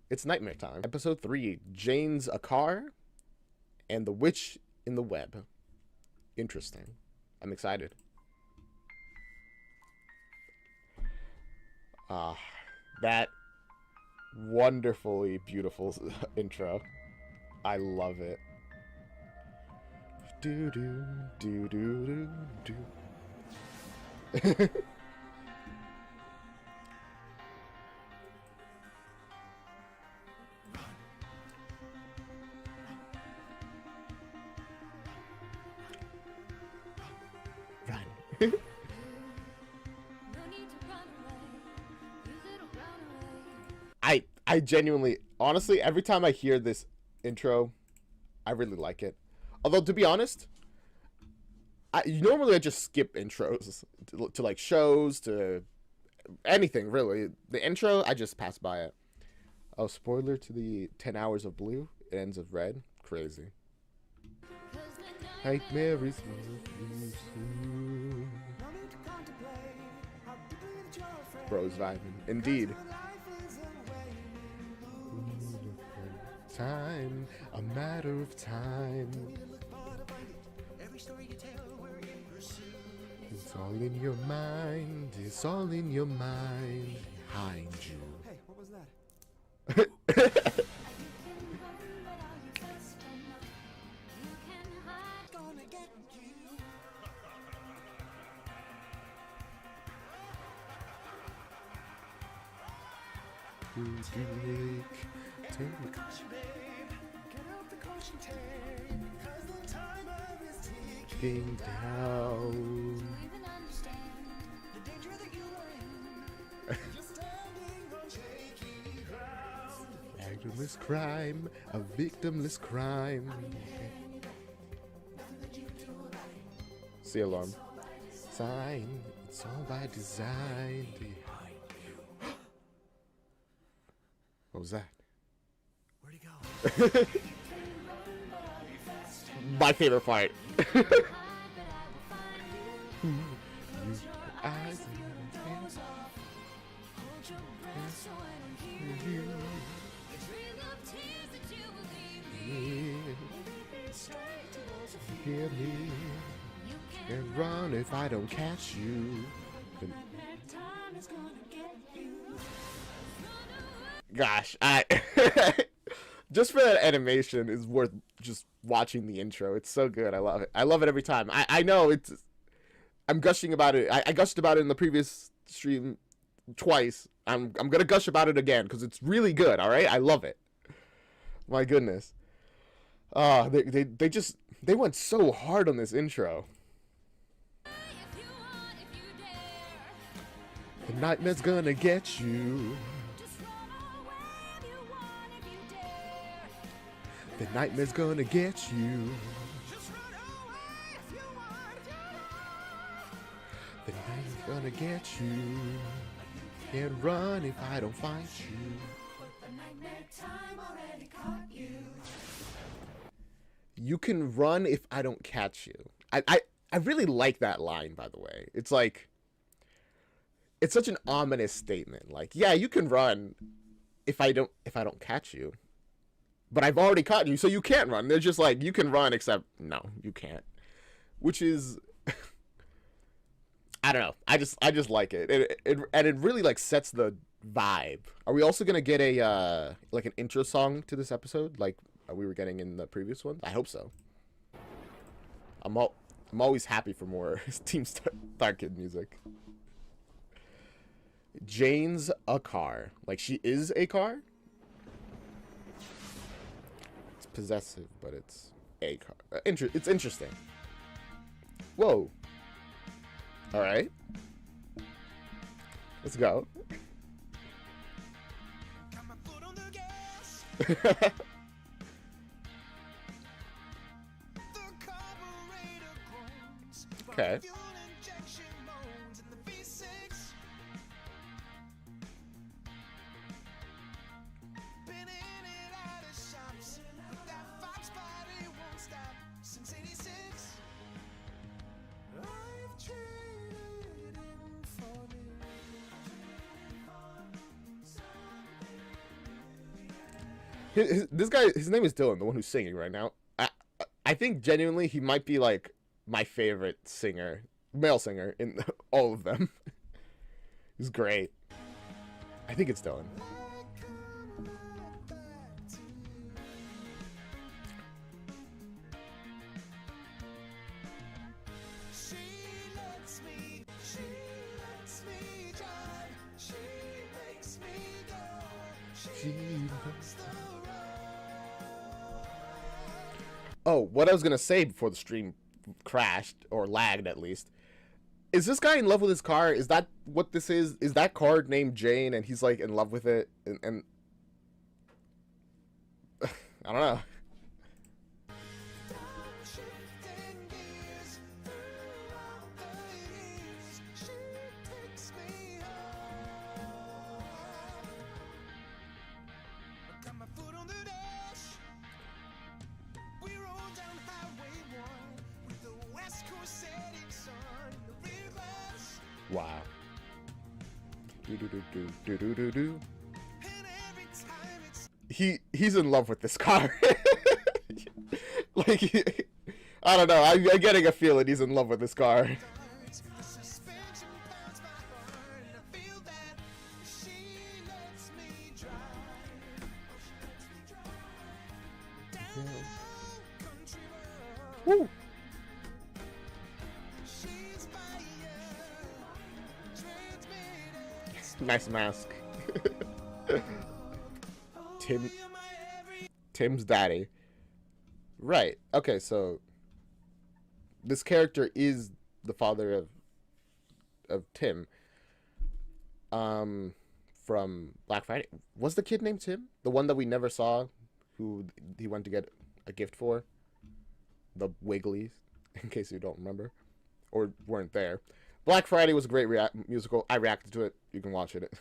It's nightmare time. Episode 3, Jane's a car and the witch in the web. Interesting. I'm excited. That wonderfully beautiful intro. I love it. Do do do do do do. Run. I genuinely, honestly, every time I hear this intro, I really like it. Although, to be honest, normally I just skip intros to like shows, to anything, really. The intro, I just pass by it. Oh, spoiler to the 10 Hours of Blue. It ends with red. Crazy. Nightmare is Bro's vibing. Indeed. Time, a matter of time. It's all in your mind. It's all in your mind. Behind you. Hey, what was that? Ticking down. Victimless crime, a victimless crime. See alarm. Sign, it's all by design. What was that? Where'd he go? My favorite part. Hear me and run if I don't catch you. Gosh, I just for that animation is worth just watching the intro. It's so good. I love it. I love it every time. I know it's. I'm gushing about it. I gushed about it in the previous stream twice. I'm gonna gush about it again because it's really good. All right, I love it. My goodness. They went so hard on this intro. The nightmare's gonna get you. The nightmare's gonna get you. The nightmare's gonna get you. Can't run if I don't find you. You can run if I don't catch you. I really like that line, by the way. It's like, it's such an ominous statement. Like, yeah, you can run if I don't catch you. But I've already caught you, so you can't run. They're just like, you can run, except no, you can't. Which is, I don't know. I just like it. And it really like sets the vibe. Are we also gonna get a like an intro song to this episode, like we were getting in the previous ones? I hope so. I'm always happy for more Team StarKid music. Jane's a car. Like, she is a car? It's possessive, but it's a car. It's interesting. Whoa. Alright. Let's go. Okay. This guy, his name is Dylan, the one who's singing right now. I think genuinely he might be like my favorite singer, male singer in all of them. He's great. I think it's Dylan. Oh, what I was gonna say before the stream crashed or lagged at least. Is this guy in love with his car? Is that what this is? Is that car named Jane and he's like in love with it? And I don't know. Wow. Do. He's in love with this car. Like, I don't know. I'm getting a feeling he's in love with this car. Woo. Nice mask. Tim's daddy. Right. Okay, so this character is the father of Tim. From Black Friday. Was the kid named Tim? The one that we never saw, who he went to get a gift for? The Wigglies, in case you don't remember. Or weren't there. Black Friday was a great musical. I reacted to it. You can watch it.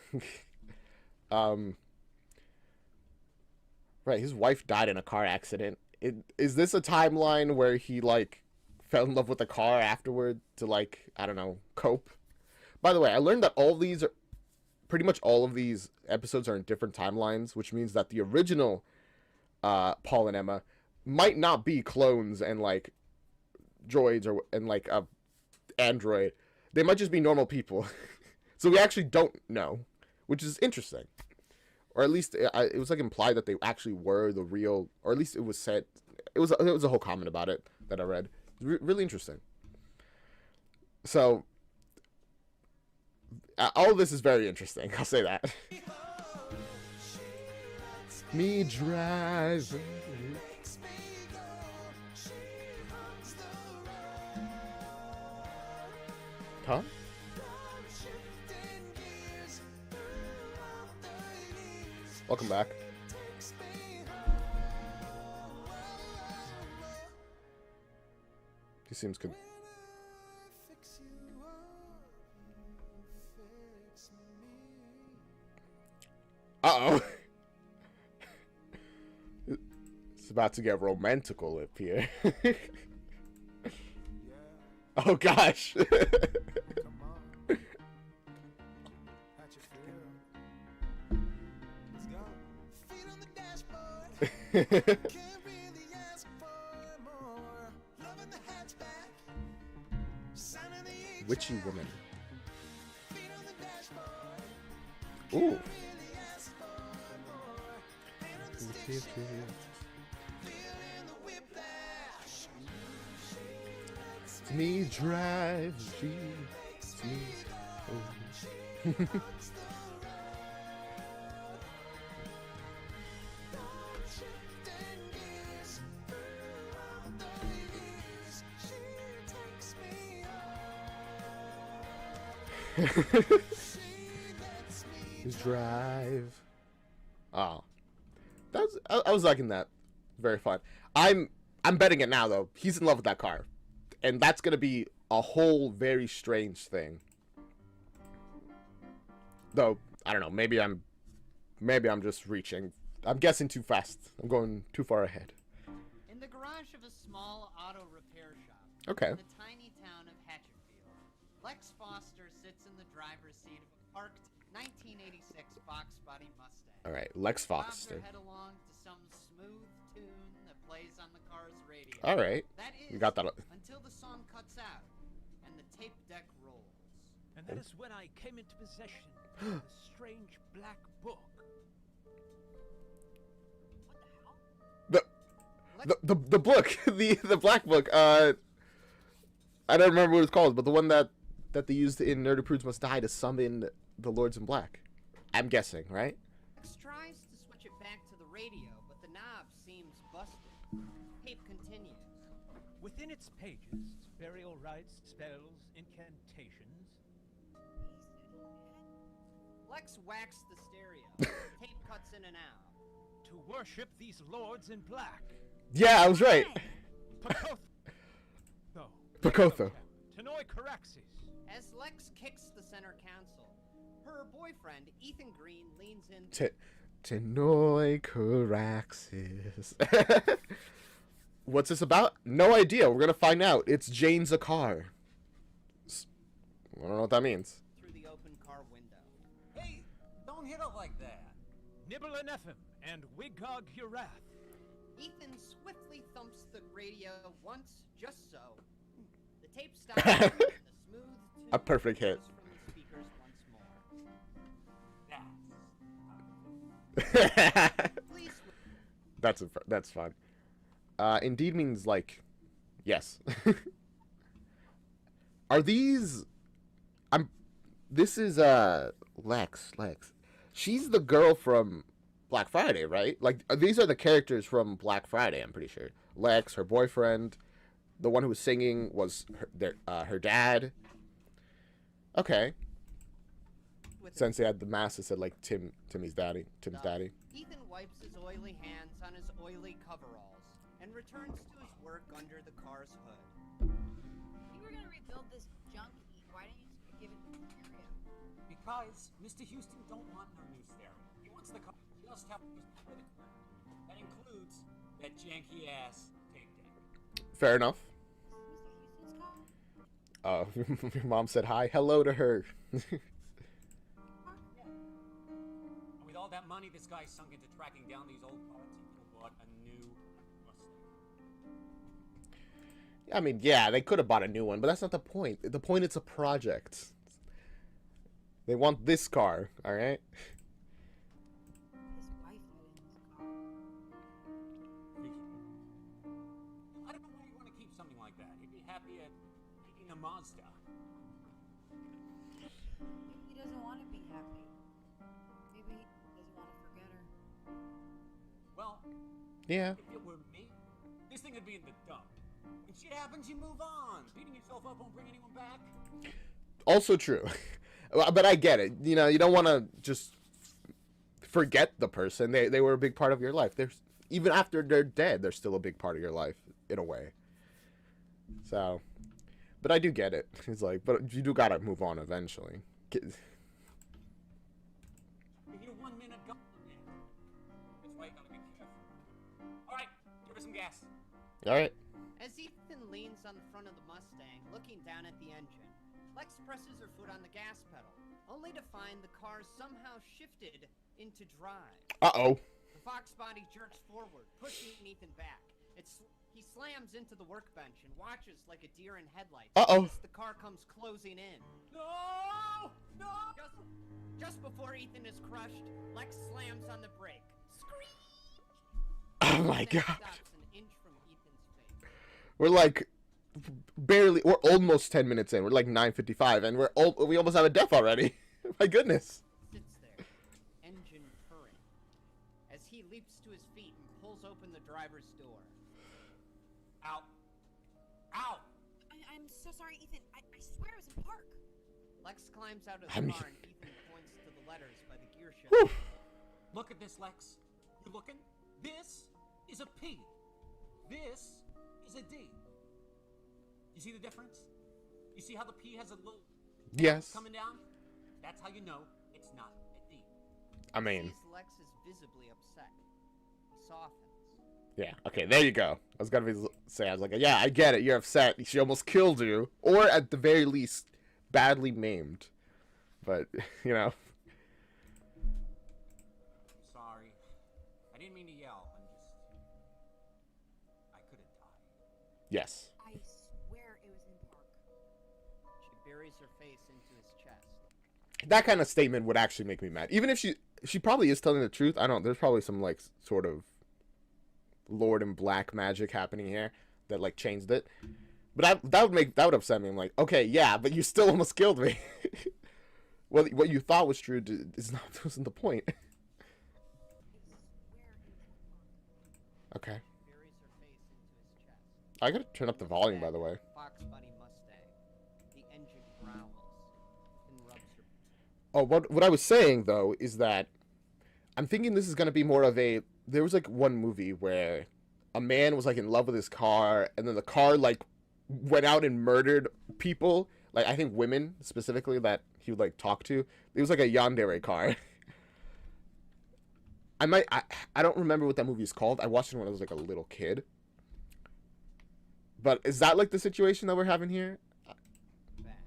Right, his wife died in a car accident. Is this a timeline where he, like, fell in love with the car afterward to, like, I don't know, cope? By the way, I learned that pretty much all of these episodes are in different timelines, which means that the original Paul and Emma might not be clones and, like, droids and, like, a android. They might just be normal people. So we actually don't know, which is interesting. Or at least it was like implied that they actually were the real, or at least it was said. It was a whole comment about it that I read. Really interesting. So all of this is very interesting. I'll say that. Me drive. Huh? Welcome back. He seems good. Uh-oh. It's about to get romantical up here. Oh gosh. Witchy woman. Ooh. Me drive, me. Oh. Drive. Oh, I was liking that. Very fun. I'm betting it now though. He's in love with that car, and that's gonna be a whole very strange thing. Though I don't know. Maybe I'm just reaching. I'm guessing too fast. I'm going too far ahead. In the garage of a small auto repair shop. Okay. In the tiny town of Hatchetfield, Lex Foster sits in the driver's seat of a parked 1986 box body Mustang. All right, Lex Bobs Foster. her head along to some All right. That is, You got that. until the song cuts out and the tape deck rolls. And that is when I came into possession of the strange black book. The book, the black book. I don't remember what it's called, but the one that they used in Nerdy Prudes Must Die to summon the Lords in Black. I'm guessing, right? Lex tries to switch it back to the radio, but the knob seems busted. Tape continues. Within its pages, burial rites, spells, incantations. Lex whacks the stereo. Tape cuts in and out. To worship these lords in black. Yeah, I was right. Pacotho. No. Pacotho. Tenoi Caraxes. As Lex kicks the center console, her boyfriend, Ethan Green, leans in. Tenoi Caraxes. What's this about? No idea. We're gonna find out. It's Jane Zakar. I don't know what that means. Through the open car window. Hey, don't hit it like that. Nibble Nephim and Wigog Urath. Ethan swiftly thumps the radio once, just so. The tape stops and the smooth tune A perfect hit. goes from the speakers once more. Please. That's fun. Indeed means like, yes. Are these? This is Lex. She's the girl from Black Friday, right? Like these are the characters from Black Friday. I'm pretty sure. Lex, her boyfriend, the one who was singing was her dad. Okay. Since they had the mask that said like Timmy's daddy. Ethan wipes his oily hands on his oily coveralls and returns to his work under the car's hood. You were gonna rebuild this junk heat. Why didn't you just give it to stereo? Because Mr. Houston don't want no new stereo. He wants the car just have to use the ground. That includes that janky ass tape deck. Fair enough. Mr. Houston's car? Your mom said hi. Hello to her. And with all that money this guy sunk into tracking down these old parts, he could have bought a new Mustang. I mean, yeah, they could have bought a new one, but that's not the point. The point it's a project. They want this car, all right? His wife let in his car. I don't know why you want to keep something like that. He'd be happy at taking a Mazda. Maybe he doesn't want to be happy. Maybe he doesn't want to forget her. Well, Yeah. if it were me, this thing would be in the dump. When shit happens, you move on. Beating yourself up won't bring anyone back. Also true. But I get it. You know, you don't want to just forget the person. They were a big part of your life. They're even after they're dead, they're still a big part of your life in a way. So, but I do get it. It's like, but you do gotta move on eventually. You need a 1 minute go. That's why you gotta be careful. Alright, give her some gas. All right. As Ethan leans on the front of the Mustang, looking down at the engine, Lex presses her foot on the gas pedal, only to find the car somehow shifted into drive. Uh-oh. The Fox body jerks forward, pushing Ethan back. He slams into the workbench and watches like a deer in headlights Uh-oh. as the car comes closing in. No! No! Just before Ethan is crushed, Lex slams on the brake. Screech! Oh my Then god. stops an inch from Ethan's face. We're like we're almost 10 minutes in. We're like 9:55 and we almost have a death already. My goodness. Sits there, engine purring, as he leaps to his feet and pulls open the driver's door. Ow. Ow! I'm so sorry, Ethan. I swear I was in park. Lex climbs out of the I mean- car and Ethan points to the letters by the gear shift. Whew. Look at this, Lex. You looking? This is a P. This is a D. You see the difference? You see how the P has a little Yes. coming down? That's how you know it's not a D. I mean, Sees Lex is visibly upset. He softens. yeah. Okay, there you go. I was gonna say, I was like, yeah, I get it. You're upset. She almost killed you, or at the very least, badly maimed. But you know, I'm sorry. I didn't mean to yell. I could have died. Yes. I swear it was in the park. She buries her face into his chest. That kind of statement would actually make me mad. Even if she probably is telling the truth. I don't. There's probably some like sort of Lord in Black magic happening here that like changed it. But that would upset me. I'm like, okay, yeah, but you still almost killed me. Well, what you thought was true wasn't the point. I swear it was in the park. Okay. She buries her face into his chest. I gotta turn up the volume, by the way. Fox Bunny Mustang. The engine growls and rubs her. Oh, what I was saying though is that I'm thinking this is gonna be more of a. There was like one movie where a man was like in love with his car, and then the car like went out and murdered people. Like I think women specifically that he would like talk to. It was like a yandere car. I don't remember what that movie is called. I watched it when I was like a little kid. But is that like the situation that we're having here? Back.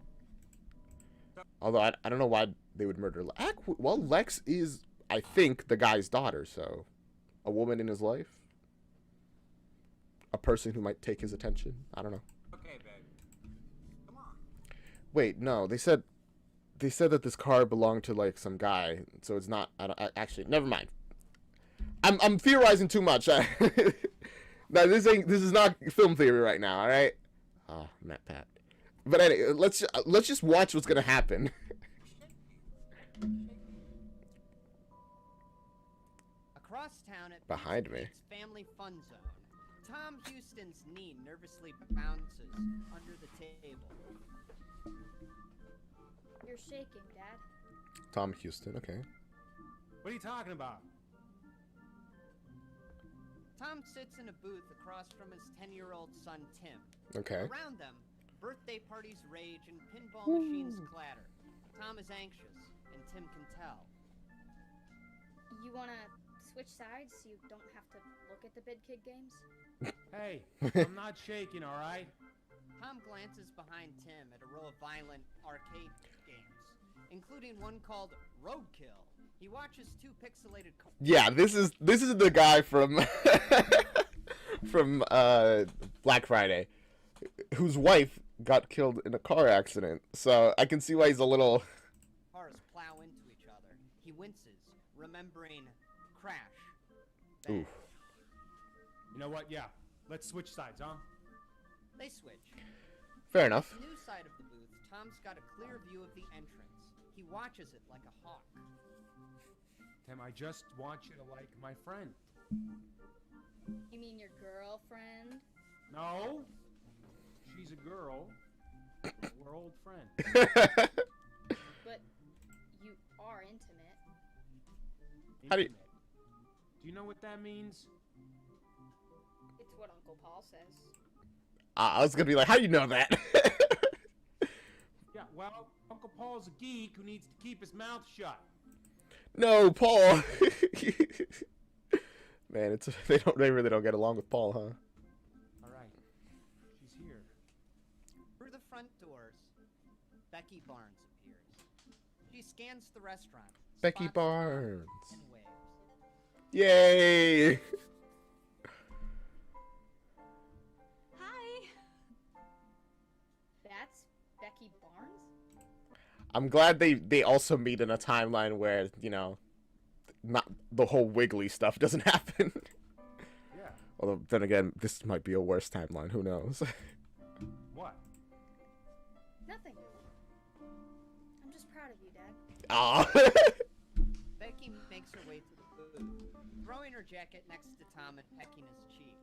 Although I don't know why they would murder Lex. Well, Lex is, I think, the guy's daughter, so a woman in his life. A person who might take his attention. I don't know. Okay, babe. Come on. Wait, no, they said that this car belonged to like some guy, so it's not. Actually, never mind. I'm theorizing too much. No, this is not film theory right now. All right. Oh, Matt Pat. But anyway, let's just watch what's gonna happen. Across town at Behind Pizza me. Pete's Family Fun Zone, Tom Houston's knee nervously bounces under the table. You're shaking, Dad. Tom Houston. Okay. What are you talking about? Tom sits in a booth across from his 10-year-old son, Tim. Okay. Around them, birthday parties rage and pinball machines clatter. Tom is anxious, and Tim can tell. You wanna switch sides so you don't have to look at the big kid games? Hey, I'm not shaking, all right? Tom glances behind Tim at a row of violent arcade games, including one called Roadkill. He watches two pixelated Yeah, this is the guy from from Black Friday, whose wife got killed in a car accident. So I can see why he's a little. cars plow into each other. He winces, remembering Crash. Oof. You know what? Yeah, let's switch sides, huh? They switch. Fair enough. On the new side of the booth, Tom's got a clear view of the entrance. He watches it like a hawk. Tim, I just want you to like my friend. You mean your girlfriend? No, she's a girl. We're old friends. But you are intimate. How do you- Intimate. Do you know what that means? It's what Uncle Paul says. I was gonna be like, how do you know that? Yeah, well, Uncle Paul's a geek who needs to keep his mouth shut. No, Paul. Man, they really don't get along with Paul, huh? All right, she's here. Through the front doors, Becky Barnes appears. She scans the restaurant. Becky spots Tom, Barnes. and waves. Yay! Hi. That's Becky Barnes? I'm glad they also meet in a timeline where, you know, not the whole wiggly stuff doesn't happen. Yeah. Although then again, this might be a worse timeline. Who knows? What? Nothing. I'm just proud of you, Dad. Aw. Becky makes her way to the booth, throwing her jacket next to Tom and pecking his cheek.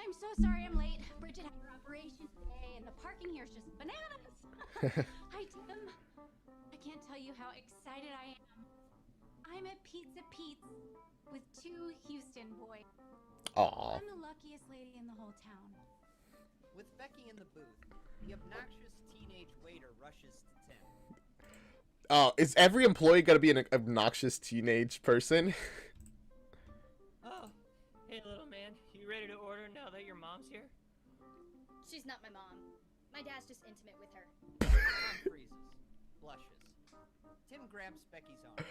I'm so sorry I'm late. Bridget had her operation today, and the parking here is just bananas. Hi, Tim. I can't tell you how excited I am. I'm at Pizza Pete's with 2 Houston boys. Aw. I'm the luckiest lady in the whole town. With Becky in the booth, the obnoxious teenage waiter rushes to Tim. Oh, is every employee gonna be an obnoxious teenage person? Oh, hey little man, you ready to order now that your mom's here? She's not my mom. My dad's just intimate with her. Tom freezes, blushes. Tim grabs Becky's arm.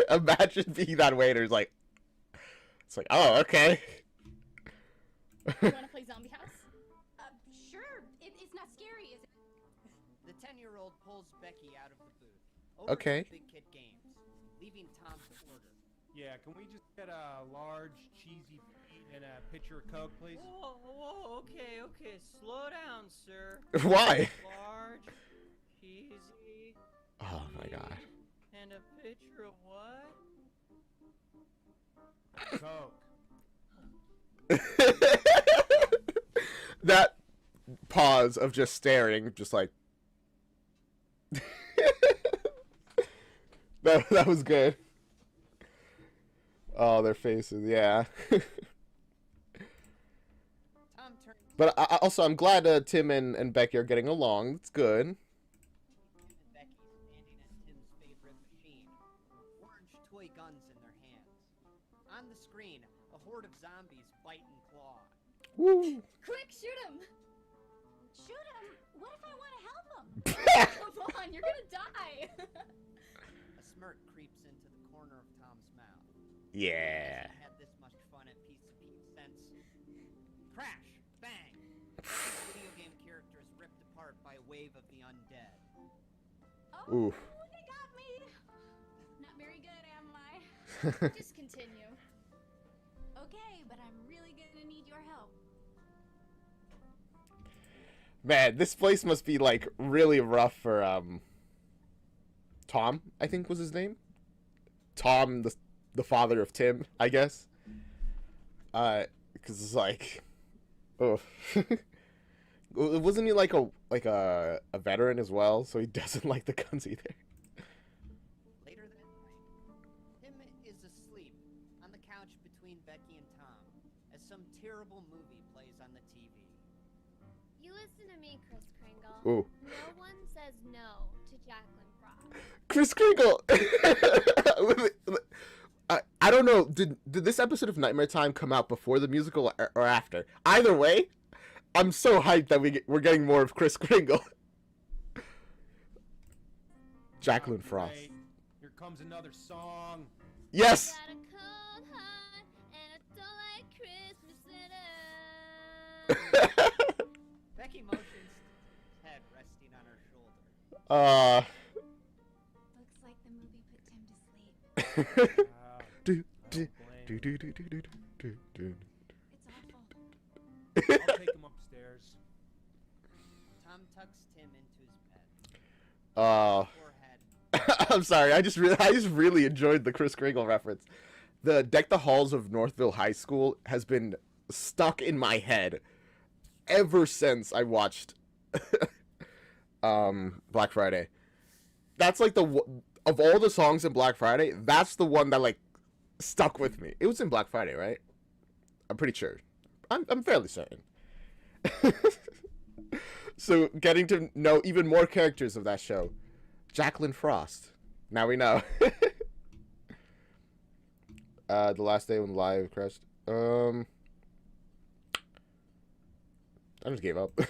Imagine being that waiter. It's like, oh, okay. You want to play Zombie House? Sure. It's not scary, is it? The 10-year-old pulls Becky out of the booth. Over Okay. to Big Kid Games, leaving Tom to order. Yeah, can we just get a large cheesy feet and a pitcher of Coke, please? Whoa, okay. Slow down, sir. Why? Large, cheesy, Oh my god. and a pitcher of what? Coke. That pause of just staring, just like that was good. Oh, their faces, yeah. Tom turns But also, I'm glad Tim and Becky are getting along. It's good. Tim and Becky standing at Tim's favorite machine. Orange toy guns in their hands. On the screen, a horde of zombies bite and claw. Woo! Quick, shoot him! Shoot him! What if I want to help him? Come on, you're gonna die. A smirk creeps into the corner of Tom's mouth. Yeah. Hasn't had this much fun at Piece of Pete since. Crash! Bang! Becky's video game character is ripped apart by a wave of the undead. Oh, Oof. they got me! Not very good, am I? Just continue. Okay, but I'm really gonna need your help. Man, this place must be like really rough for Tom, I think was his name. Tom, the father of Tim, I guess. Because it's like, oh, wasn't he like a veteran as well? So he doesn't like the guns either. Later that night, Tim is asleep on the couch between Becky and Tom as some terrible movie plays on the TV. You listen to me, Chris Kringle. Ooh. No one says no to Jacqueline Frost. Chris Kringle. I don't know. Did this episode of Nightmare Time come out before the musical or after? Either way, I'm so hyped that we're getting more of Chris Kringle. Jacqueline Frost. Great. Here comes another song. Yes. Got a cold heart and I don't like Christmas dinner. Becky motions his head resting on her shoulder. Looks like the movie put Tim to sleep. do, I do, don't blame do, you. do, do, do, do, do, do. It's awful. I'll take him upstairs. Tom tucks Tim into his bed. Forehead. I'm sorry. I just really enjoyed the Chris Kringle reference. The Deck the Halls of Northville High School has been stuck in my head ever since I watched Black Friday. That's like of all the songs in Black Friday, that's the one that like stuck with me. It was in Black Friday, right? I'm pretty sure. I'm fairly certain. So getting to know even more characters of that show. Jacqueline Frost. Now we know. The last day when live crashed. I just gave up. And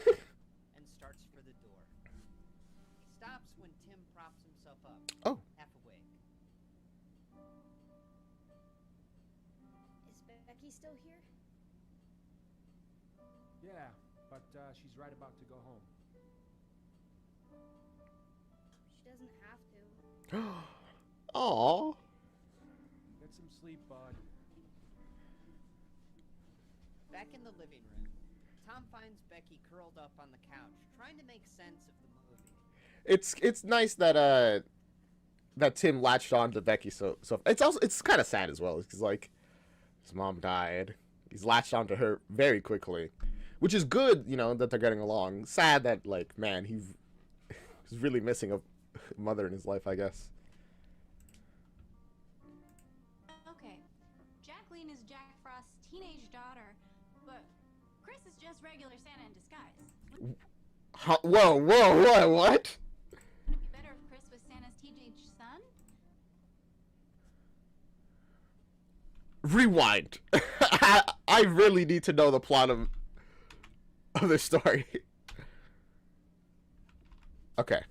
starts for the door. He stops when Tim props himself up. Oh. Half awake. Is Becky still here? Yeah, but she's right about to go home. She doesn't have to. Aww. Get some sleep, bud. Back in the living room, Tom finds Becky curled up on the couch, trying to make sense of the movie. It's nice that that Tim latched on to Becky so it's kind of sad as well because like his mom died. He's latched onto her very quickly, which is good, you know, that they're getting along. Sad that like man, he's really missing a mother in his life, I guess. Okay, Jacqueline is Jack Frost's teenage daughter, but Chris is just regular Santa in disguise. Whoa, what? Wouldn't it be better if Chris was Santa's teenage son? Rewind. I really need to know the plot of this story. Okay.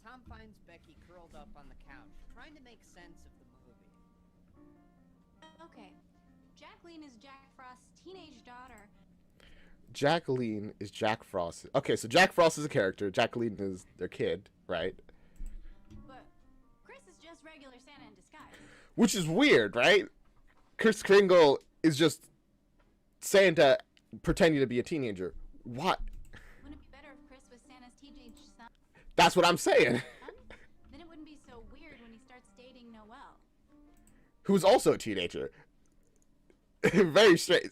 Tom finds Becky curled up on the couch, trying to make sense of the movie. Okay, Jacqueline is Jack Frost's teenage daughter, Jacqueline is Jack Frost. Okay, so Jack Frost is a character. Jacqueline is their kid, right? But Chris is just regular Santa in disguise. Which is weird, right? Kris Kringle is just Santa pretending to be a teenager. What? Wouldn't it be better if Chris was Santa's teenage son? That's what I'm saying. Then it wouldn't be so weird when he starts dating Noelle. Who's also a teenager. Very strange.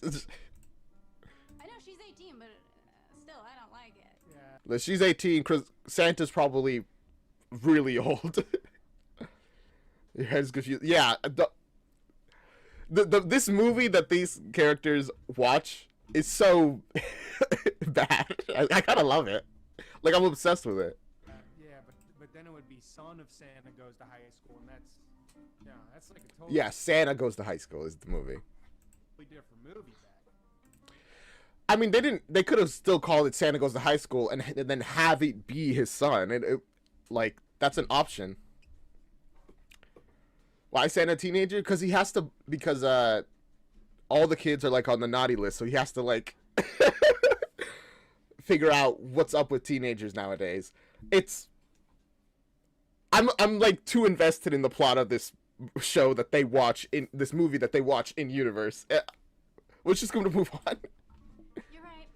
I know she's 18, but still, I don't like it. Yeah. She's 18. Santa's probably really old. Your head's confused. Yeah. This movie that these characters watch is so bad. I kind of love it. Like, I'm obsessed with it. Yeah, but then it would be Son of Santa Goes to High School, and that's like a totally Yeah, Santa Goes to High School is the movie. different movie back. I mean, they could have still called it Santa Goes to High School and then have it be his son. Like, that's an option. Why Santa a teenager? Because he has to, because all the kids are like on the naughty list, so he has to like figure out what's up with teenagers nowadays. I'm like too invested in the plot of this show that they watch in this movie that they watch in universe. We're just going to move on. You're right.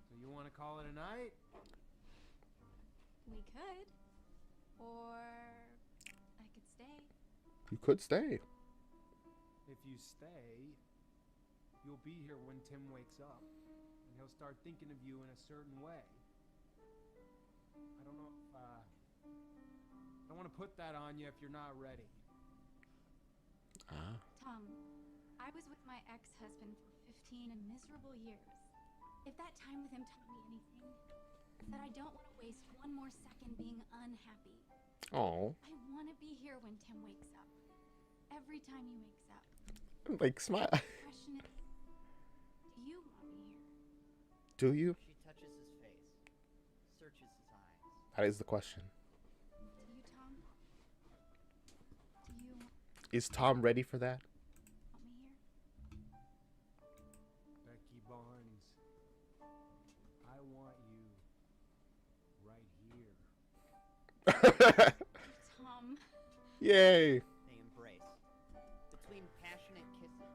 So you want to call it a night? We could. Or I could stay. You could stay. If you stay, you'll be here when Tim wakes up, and he'll start thinking of you in a certain way. I don't know. I don't want to put that on you if you're not ready. Tom, I was with my ex-husband for 15 miserable years. If that time with him taught me anything, it's that I don't want to waste one more second being unhappy. Oh, I want to be here when Tim wakes up. Every time he wakes up. like smile. The question is, do you want me here? Do you? She touches his face, searches his eyes. That is the question. Do you, Tom? Do you want Is Tom ready for that? me here? Becky Barnes, I want you right here. Tom. Yay! They embrace. Between passionate kisses,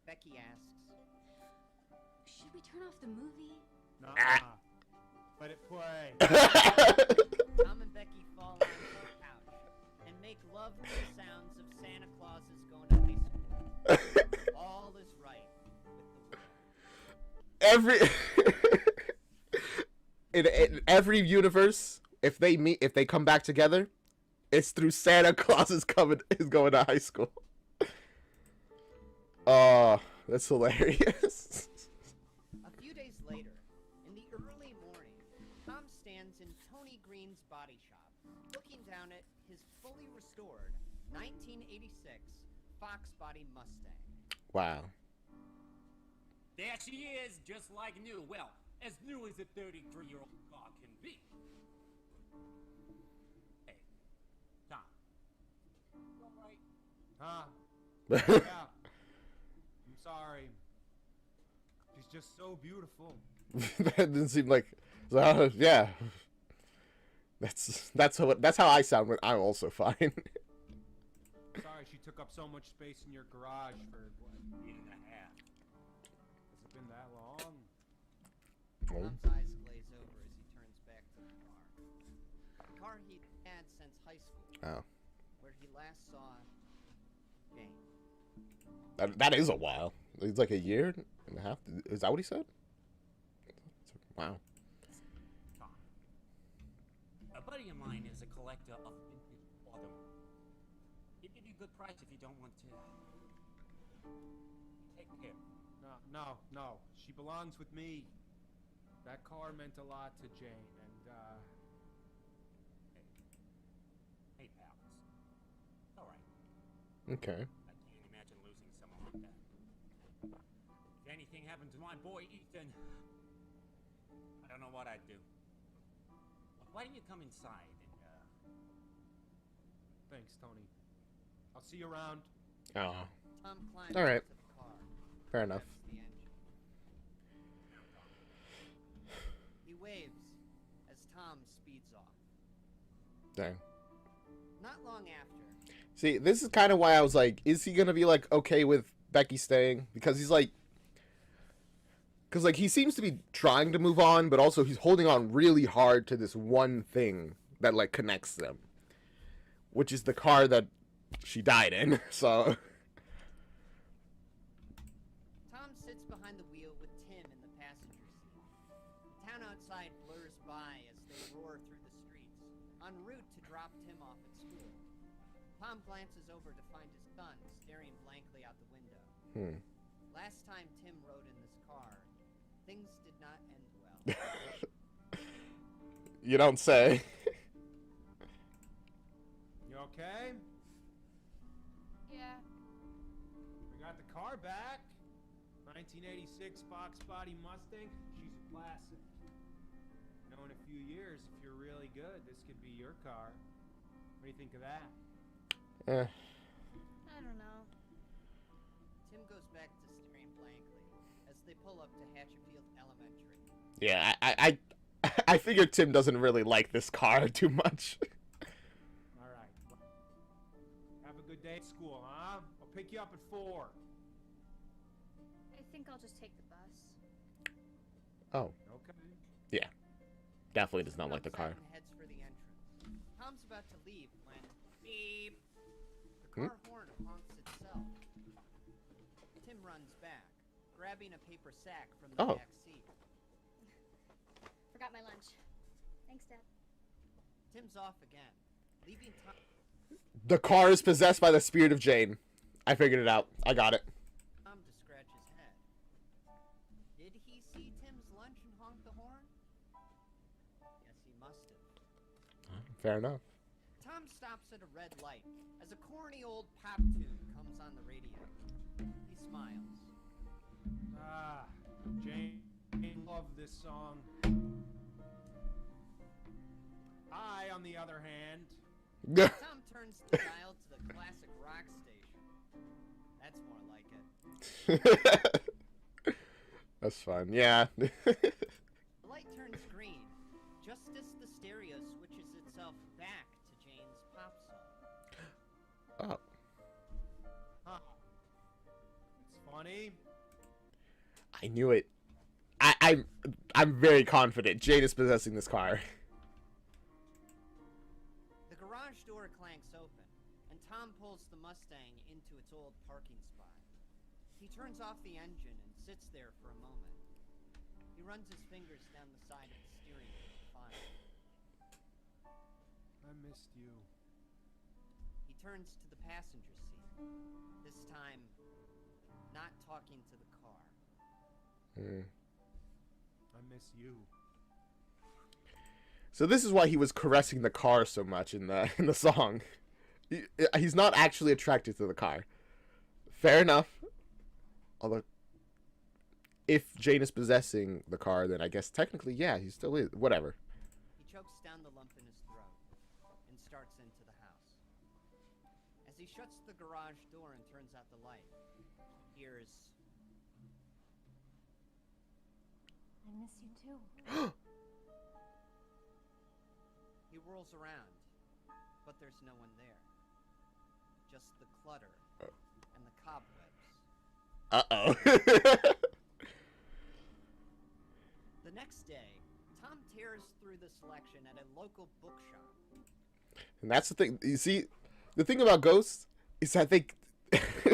Becky asks, Should we turn off the movie? Nuh-uh. Let it play. Tom and Becky fall onto the couch and make love to the sounds of Santa Claus is going to high school. All is right with the world. In every universe, if they come back together, it's through Santa Claus is going to high school. Oh, that's hilarious. A few days later, in the early morning, Tom stands in Tony Green's body shop, looking down at his fully restored 1986 Fox Body Mustang. Wow. There she is, just like new. Well, as new as a 33-year-old car can be. Hey, Tom. You all right? Huh? Yeah. I'm sorry. She's just so beautiful. That didn't seem like. Yeah. That's how I sound when I'm also fine. Sorry she took up so much space in your garage for, what, a year and a half. Has it been that long? Tom's eyes glaze over as he turns back to the car. The car he'd had since high school, Oh, where he last saw Jane. that is a while. It's like a year and a half. Is that what he said? Wow. Tom. A buddy of mine is a collector of vintage automobiles. He'd give you a good price if you don't want to. Take care. No. She belongs with me. That car meant a lot to Jane, and, Hey, pal. It's all right. Okay. I can't imagine losing someone like that. If anything happened to my boy Ethan, I don't know what I'd do. Look, why don't you come inside and thanks, Tony. I'll see you around. Oh, Tom climbs All right. into the car. fair enough. Revs the engine. waves as Tom speeds off. Dang. Not long after, See, this is kind of why I was like, is he gonna be like okay with Becky staying? Because he's like, he seems to be trying to move on, but also he's holding on really hard to this one thing that like connects them, which is the car that she died in. So Tom sits behind the wheel with Tim in the passenger seat. The town outside blurs by as they roar through the streets, en route to drop Tim off at school. Tom glances over to find his son staring blankly out the window. Last time Tim rode in this car, things did not end well. you don't say. You okay? Yeah. We got the car back. 1986 Fox Body Mustang. She's a classic. You know, in a few years, if you're really good, this could be your car. What do you think of that? I don't know. Tim goes back to staring blankly as they pull up to Hatchetfield Elementary. Yeah, I figured Tim doesn't really like this car too much. All right. Have a good day at school, huh? I'll pick you up at 4. I think I'll just take the bus. Oh, Okay. yeah. Definitely does not like the car. Comes out and heads for the entrance. Tom's about to leave when beep. The car horn honks itself. Tim runs back, grabbing a paper sack from the Oh. back seat. Forgot my lunch. Thanks, Dad. Tim's off again, leaving Tom. The car is possessed by the spirit of Jane. I figured it out. I got it. Tom to scratch his head. Did he see Tim's lunch and honk the horn? Yes, he must have. Fair enough. Tom stops at a red light as a corny old pop tune comes on the radio. He smiles. Ah, Jane loved this song. I, on the other hand, Tom turns the dial to the classic rock station. That's more like it. That's fun. Yeah. The light turns green, just as the stereo switches itself back to Jane's pop song. Oh. huh? It's funny. I knew it. I'm very confident Jane is possessing this car. The garage door clanks open, and Tom pulls the Mustang into its old parking spot. He turns off the engine and sits there for a moment. He runs his fingers down the side of the steering wheel to find. I missed you. He turns to the passenger seat, this time not talking to the car. I miss you. So this is why he was caressing the car so much in the song. He's not actually attracted to the car. Fair enough. Although, if Jane is possessing the car, then I guess technically, yeah, he still is. Whatever. He chokes down the lump in his throat and starts into the house. As he shuts the garage door and turns out the light, he hears, I miss you too. he whirls around, but there's no one there. Just the clutter and the cobwebs. Uh-oh. The next day, Tom tears through the selection at a local bookshop. And that's the thing. You see, the thing about ghosts is that they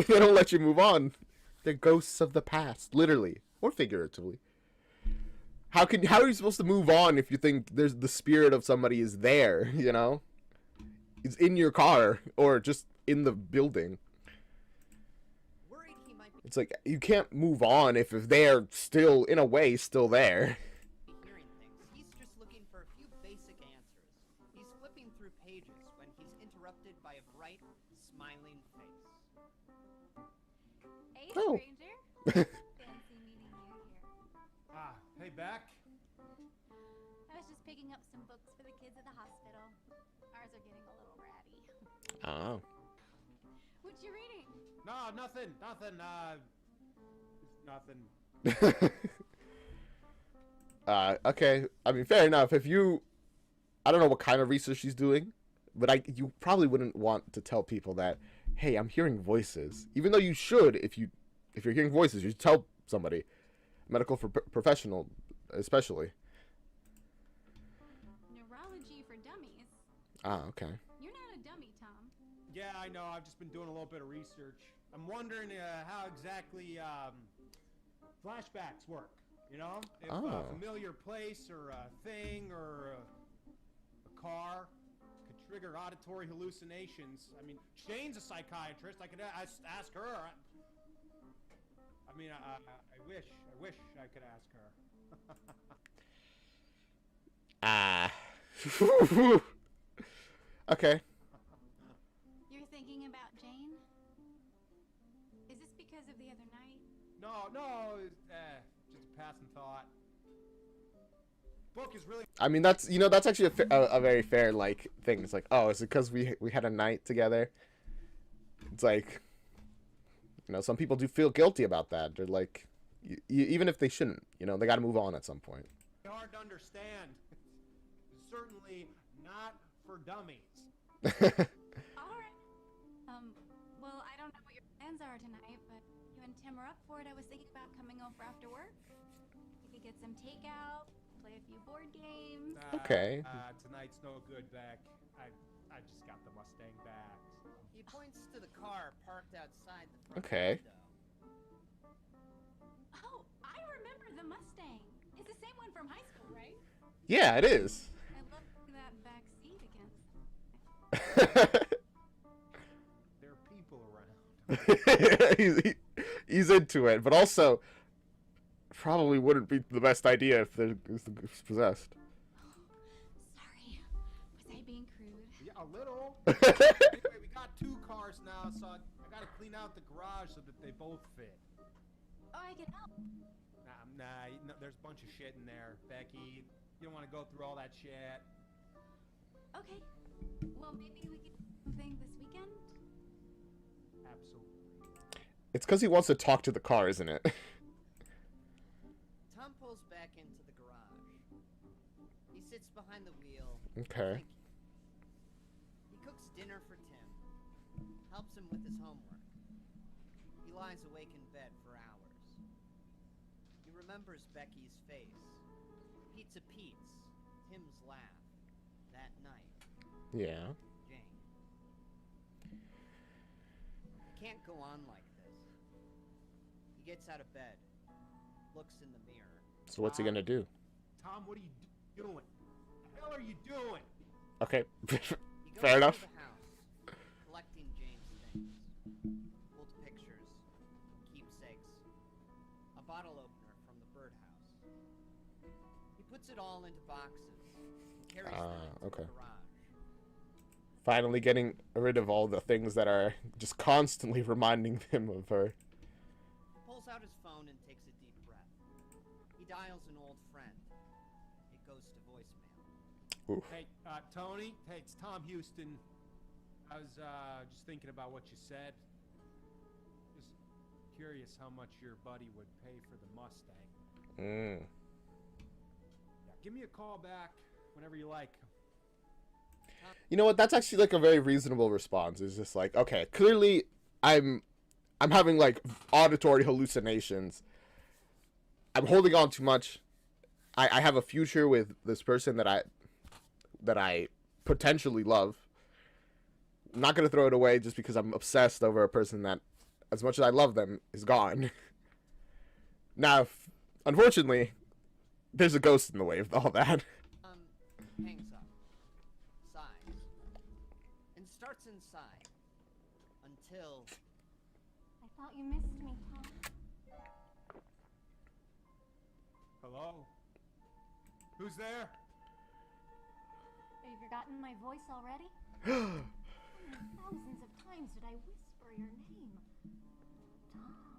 don't let you move on. They're ghosts of the past, literally or figuratively. How are you supposed to move on if you think there's the spirit of somebody is there, you know? It's in your car or just in the building. Worried he might be It's like you can't move on if they're still in a way still there. hearing things. He's just looking for a few basic answers. He's flipping through pages when he's interrupted by a bright, smiling face. Hey, Oh. stranger. Fancy meeting you here. Ah, hey, Beck. I was just picking up some books for the kids at the hospital. Ours are getting a little ratty. Oh. What you reading? No, nothing. Nothing. Okay. I mean, fair enough. If you, I don't know what kind of research she's doing, but you probably wouldn't want to tell people that, hey, I'm hearing voices. Even though you should, if you're hearing voices, you should tell somebody, medical professional, especially. Neurology for dummies. Ah, okay. You're not a dummy, Tom. Yeah, I know. I've just been doing a little bit of research. I'm wondering how exactly flashbacks work. You know, if a familiar place or a thing or a car could trigger auditory hallucinations. I mean, Shane's a psychiatrist. I could ask her. I mean, I wish I could ask her. Okay. You're thinking about Jane? Is this because of the other night? No, just a passing thought. Book is really. I mean, that's actually a very fair like thing. It's like, oh, is it because we had a night together? It's like, some people do feel guilty about that. They're like, even if they shouldn't, they got to move on at some point. Hard to understand. Certainly not for dummies. All right. Well, I don't know what your plans are tonight, but you and Tim are up for it. I was thinking about coming over after work. We could get some takeout, play a few board games. Okay. Tonight's no good, Beck. I just got the Mustang back. So. He points to the car parked outside the front Okay. window. Oh, I remember the Mustang. It's the same one from high school, right? Yeah, it is. I love that back seat against. There are people around. he's into it, but also probably wouldn't be the best idea if it's possessed. Sorry. Was I being crude? Yeah, a little. Anyway, we got 2 cars now, so I gotta clean out the garage so that they both fit. Oh, I can help. Nah, there's a bunch of shit in there, Becky. You don't want to go through all that shit. Okay. Well, maybe we could do something this weekend? Absolutely. It's because he wants to talk to the car, isn't it? Tom pulls back into the garage. He sits behind the wheel. Okay. Thinking. He cooks dinner for Tim. Helps him with his homework. He lies awake in bed for hours. He remembers Becky's face. Pizza Pete's. Tim's laugh. That night. Yeah. Jane. Can't go on like this. He gets out of bed. Looks in the mirror. So what's he gonna do? Tom, what are you doing? What the hell are you doing? Okay. He goes Fair enough. through the house, collecting Jane's things. Old pictures, keepsakes, a bottle opener from the birdhouse. He puts it all into boxes, carries them into okay. the garage. Finally getting rid of all the things that are just constantly reminding him of her. He pulls out his phone and takes a deep breath. He dials an old friend. It goes to voicemail. Oof. Hey, Tony. Hey, it's Tom Houston. I was just thinking about what you said. Just curious how much your buddy would pay for the Mustang. Yeah, give me a call back whenever you like. You know what? That's actually like a very reasonable response. It's just like, okay, clearly I'm having like auditory hallucinations. I'm holding on too much. I have a future with this person that I potentially love. I'm not gonna throw it away just because I'm obsessed over a person that, as much as I love them, is gone. Now, unfortunately, there's a ghost in the way of all that. Hangs up, sighs, and starts inside until I thought you missed me, Tom. Hello? Who's there? Have you forgotten my voice already? Thousands of times did I whisper your name. Tom.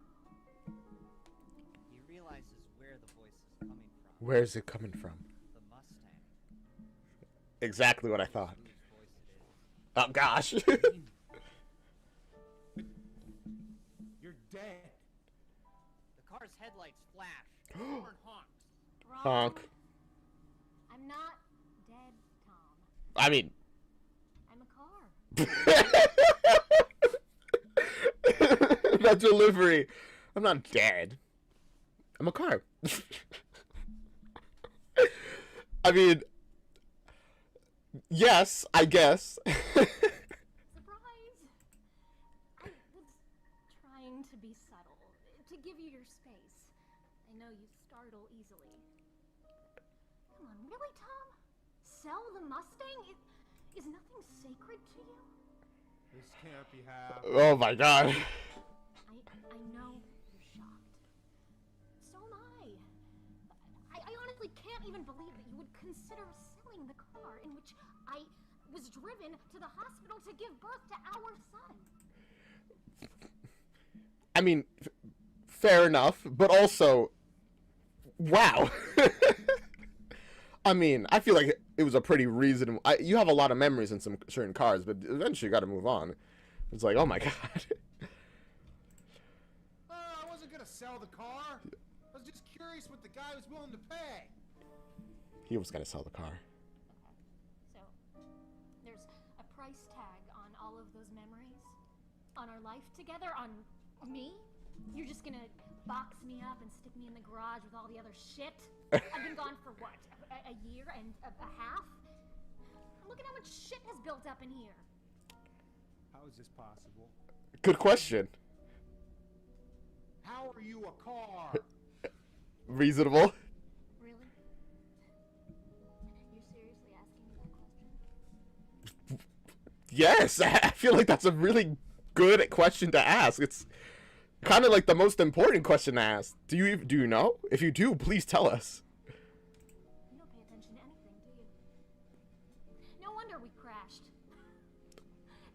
he realizes where the voice is coming from. Where is it coming from? The Mustang. Exactly what I thought. Whose voice it is. Oh gosh. You're dead. The car's headlights flash. The horn honks. Wrong. Honk. I mean, I'm a car. that delivery. I'm not dead. I'm a car. I mean, yes, I guess. Surprise! I was trying to be subtle, to give you your space. I know you startle easily. Come on, really, Tom? Sell the Mustang? Is nothing sacred to you? This can't be happening. Oh my god. I know you're shocked. So am I. I honestly can't even believe that you would consider selling the car in which I was driven to the hospital to give birth to our son. I mean, fair enough, but also, wow. I mean, I feel like it was a pretty reasonable. You have a lot of memories in some certain cars, but eventually you got to move on. It's like, oh my god. I wasn't gonna sell the car. I was just curious what the guy was willing to pay. He was gonna sell the car. So, there's a price tag on all of those memories? On our life together? On me? You're just gonna box me up and stick me in the garage with all the other shit? I've been gone for what? A year and a half? Look at how much shit has built up in here. How is this possible? Good question. How are you a car? Reasonable. Really? You're seriously asking me that question? Yes, I feel like that's a really good question to ask. It's kind of like the most important question to ask. Do you know? If you do, please tell us. You don't pay attention to anything, do you? No wonder we crashed.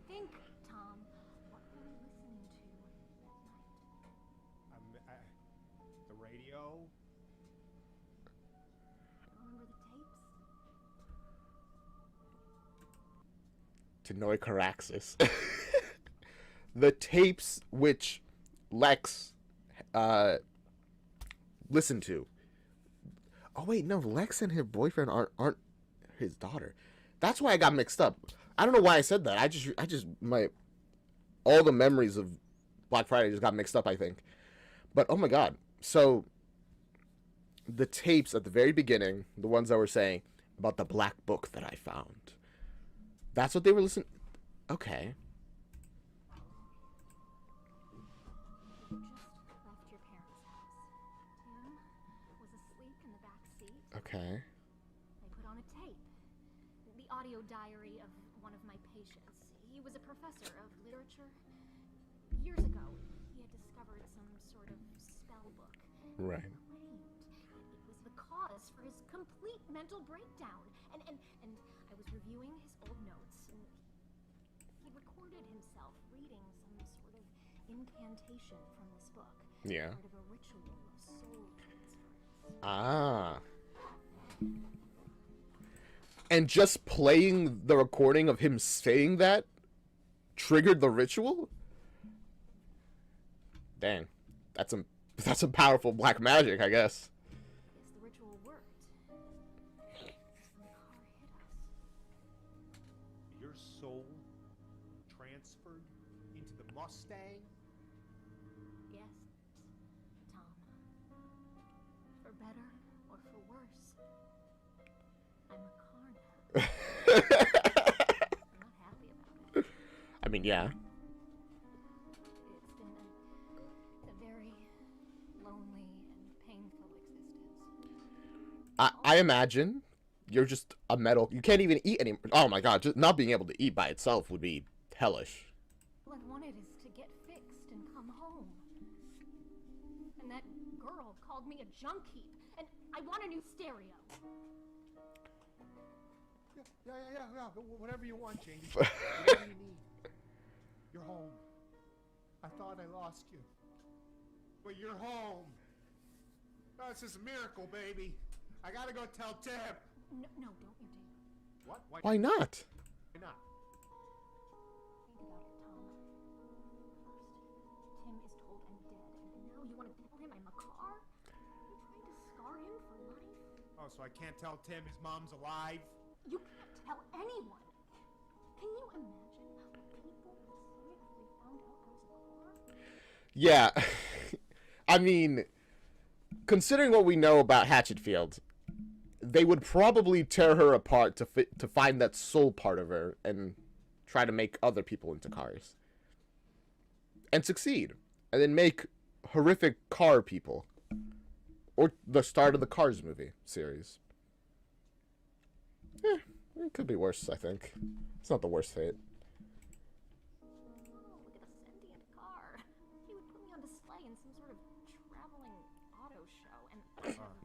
Think, Tom, what were we listening to that night? The radio? Remember the tapes? To Caraxis. The tapes which Lex listened to. Oh wait, no, Lex and her boyfriend aren't his daughter. That's why I got mixed up. I don't know why I said that. I just all the memories of Black Friday just got mixed up, I think. But oh my god. So the tapes at the very beginning, the ones that were saying about the black book that I found. That's what they were listening. Okay. You just left your parents' house. Tim was asleep in the back seat. Okay. They put on a tape. The audio diary of one of my patients. He was a professor of literature. Years ago, he had discovered some sort of spell book. Right. Claimed it was the cause for his complete mental breakdown. And I was reviewing his old notes, and he recorded himself reading some sort of incantation from this book. Yeah. Part of a ritual of soul transference. Ah. And just playing the recording of him saying that triggered the ritual? Dang. That's some powerful black magic, I guess. I guess the ritual worked. And the car hit us. Your soul transferred into the Mustang? Yes, Tom. For better or for worse, I'm a car now. I'm not happy about it. I mean, yeah. It's been a very lonely and painful existence. I imagine you're just a metal. You can't even eat anymore. Oh my god, just not being able to eat by itself would be hellish. All I wanted is to get fixed and come home. And that girl called me a junk heap, and I want a new stereo. Yeah. Whatever you want, Jamie. Whatever you need. You're home. I thought I lost you. But you're home. Oh, this is a miracle, baby. I gotta go tell Tim. No, don't you dare. What? Why not? Why not? Think about it, Tom. First, Tim is told I'm dead, and now you want to tell him I'm a car? You're trying to scar him for life? Oh, so I can't tell Tim his mom's alive? You can't tell anyone. Can you imagine how people would see it if they found out I was in the car? Yeah. I mean, considering what we know about Hatchetfield, they would probably tear her apart to find that soul part of her and try to make other people into cars. And succeed. And then make horrific car people. Or the start of the Cars movie series. It could be worse, I think. It's not the worst fate. Oh, look at a sentient car. He would put me on display in some sort of traveling auto show, and I have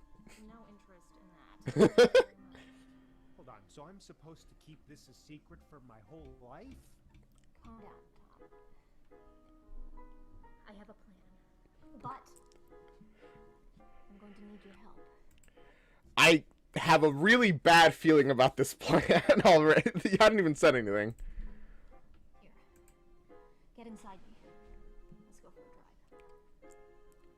no interest in that. Hold on, so I'm supposed to keep this a secret for my whole life? Calm down, Tom. I have a plan, but I'm going to need your help. I have a really bad feeling about this plan already. You hadn't even said anything. Here, get inside me. Let's go for a drive.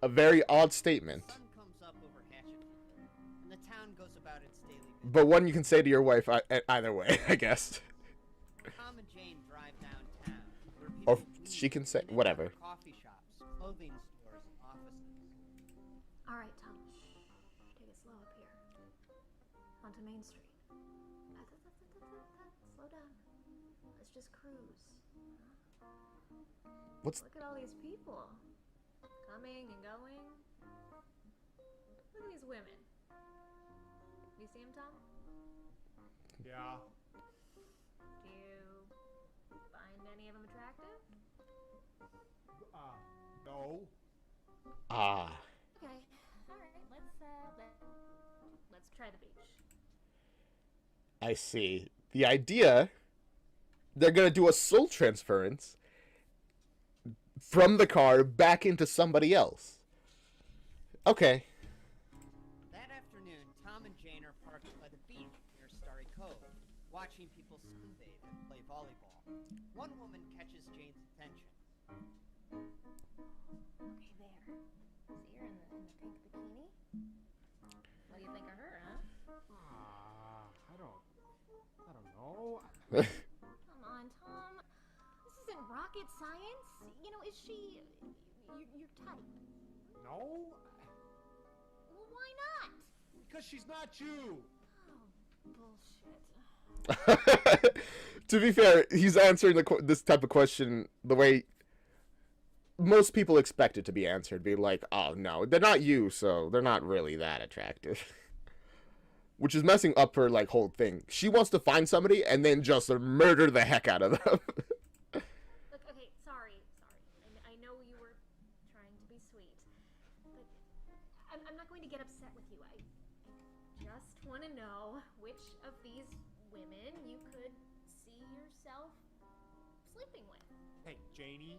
A very odd statement. The sun comes up over Hatchetfield, and the town goes about its daily business. But one you can say to your wife either way, I guess. Tom and Jane drive downtown, where Or people meet she can say and whatever. enter coffee shops, clothing stores, and offices. All right, Tom. Take it slow up here. Onto Main Street. Slow down. Let's just cruise. What's Look at all these people. Coming and going. Look at these women. You see them, Tom? Yeah. Do you find any of them attractive? No. ah? Okay. All right. Let's try the beach. I see. The idea, they're gonna do a soul transference from the car back into somebody else. Okay. That afternoon, Tom and Jane are parked by the beach near Starry Cove, watching people sunbathe and play volleyball. One woman catches Jane's attention. Okay, there. See her in the pink bikini? What do you think of her, huh? I don't know. Come on, Tom. This isn't rocket science. You know, is she your type? No? Well, why not? Because she's not you. Oh, bullshit. To be fair, he's answering this type of question the way most people expect it to be answered. Be like, oh no, they're not you, so they're not really that attractive. Which is messing up her like whole thing. She wants to find somebody and then just murder the heck out of them. Look, okay, sorry. I know you were trying to be sweet, but I'm not going to get upset with you. I just want to know which of these women you could see yourself sleeping with. Hey, Janie.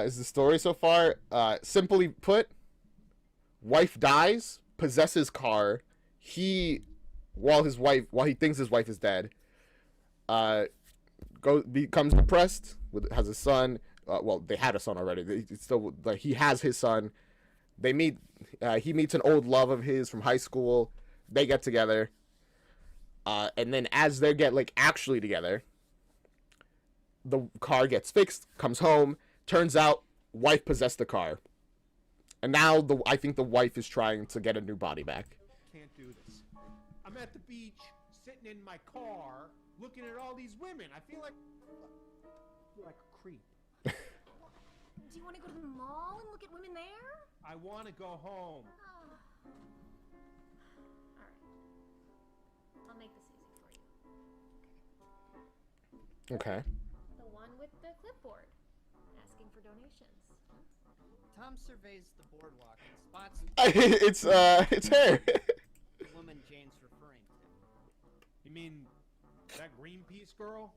Is the story so far? Simply put, wife dies, possesses car. While he thinks his wife is dead, becomes depressed. Has a son. Well, they had a son already. He has his son. They meet. He meets an old love of his from high school. They get together. And then as they get actually together, the car gets fixed. Comes home. Turns out, wife possessed the car. And now I think the wife is trying to get a new body back. Can't do this. I'm at the beach, sitting in my car, looking at all these women. I feel like a creep. Do you want to go to the mall and look at women there? I want to go home. Oh. All right. I'll make this easy for you. Okay. The one with the clipboard, asking for donations. Tom surveys the boardwalk and spots it's her. the woman Jane's referring to. You mean that Greenpeace girl?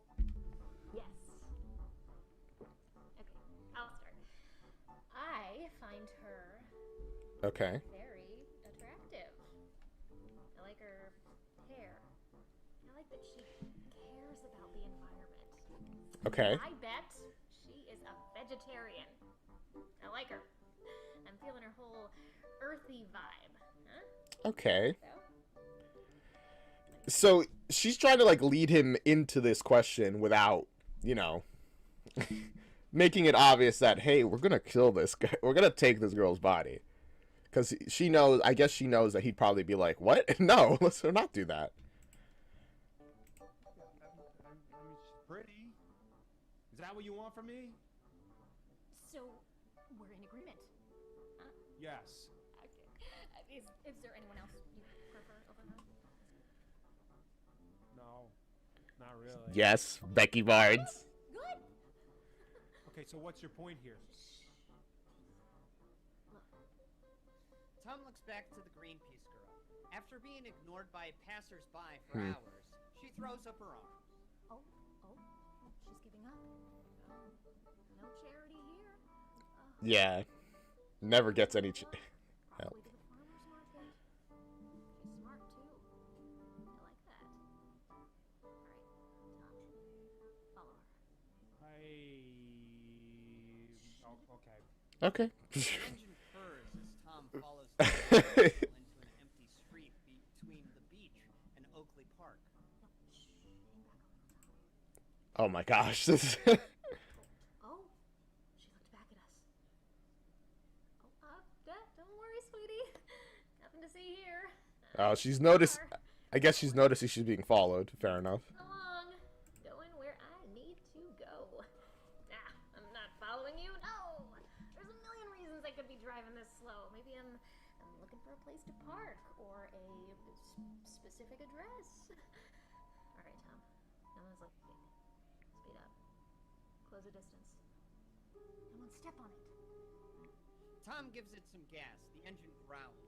Yes. Okay, I'll start. I find her Okay. very attractive. I like her hair. I like that she cares about the environment. Okay. I bet she is a vegetarian. I like her. I'm feeling her whole earthy vibe. Huh? Okay. So? So she's trying to like lead him into this question without, you know, making it obvious that, hey, we're gonna kill this guy. We're gonna take this girl's body. Because she knows, I guess she knows that he'd probably be like, what? No, let's not do that. I mean, she's pretty. Is that what you want from me? So, we're in agreement. Yes. Okay. Is there anyone else you prefer over her? No. Not really. Yes, Becky Barnes. Good. Okay, so what's your point here? Tom looks back to the Greenpeace girl. After being ignored by passers-by for hours, she throws up her arms. Oh, she's giving up. No charity here. Yeah. Never gets any help. Probably to the farmer's market. She's smart too. I like that. All right, Tom, follow her. Oh, okay. Okay. The engine purrs as Tom follows the vehicle into an empty street between the beach and Oakley Park. Oh my gosh. This Oh, she looked back at us. Oh, don't worry, sweetie. Nothing to see here. Oh, she's noticed. I guess she's noticing she's being followed. Fair enough. Along, going where I need to go. Nah, I'm not following you. No, there's a million reasons I could be driving this slow. Maybe I'm looking for a place to park or a specific address. All right, Tom. No one's looking. Speed up. Close the distance. No one step on it. Tom gives it some gas. The engine growls.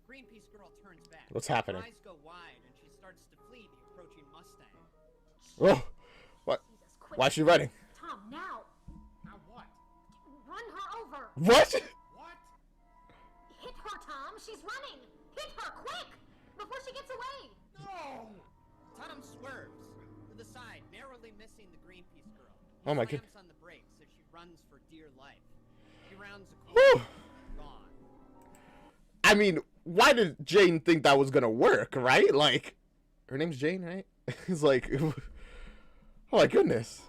Greenpeace girl turns back. What's happening? Her eyes go wide and she starts to flee the approaching Mustang. Oh, what? Jesus, quick. Why is she running? Tom, now! Now what? Run her over! What? What? Hit her, Tom! She's running! Hit her, quick! Before she gets away! No! Tom swerves to the side, narrowly missing the Greenpeace girl. Oh my He God. slams on the brakes as she runs for dear life. He rounds a Whew. corner. Gone. I mean, why did Jane think that was gonna work, right? Like, her name's Jane, right? It's like, oh my goodness.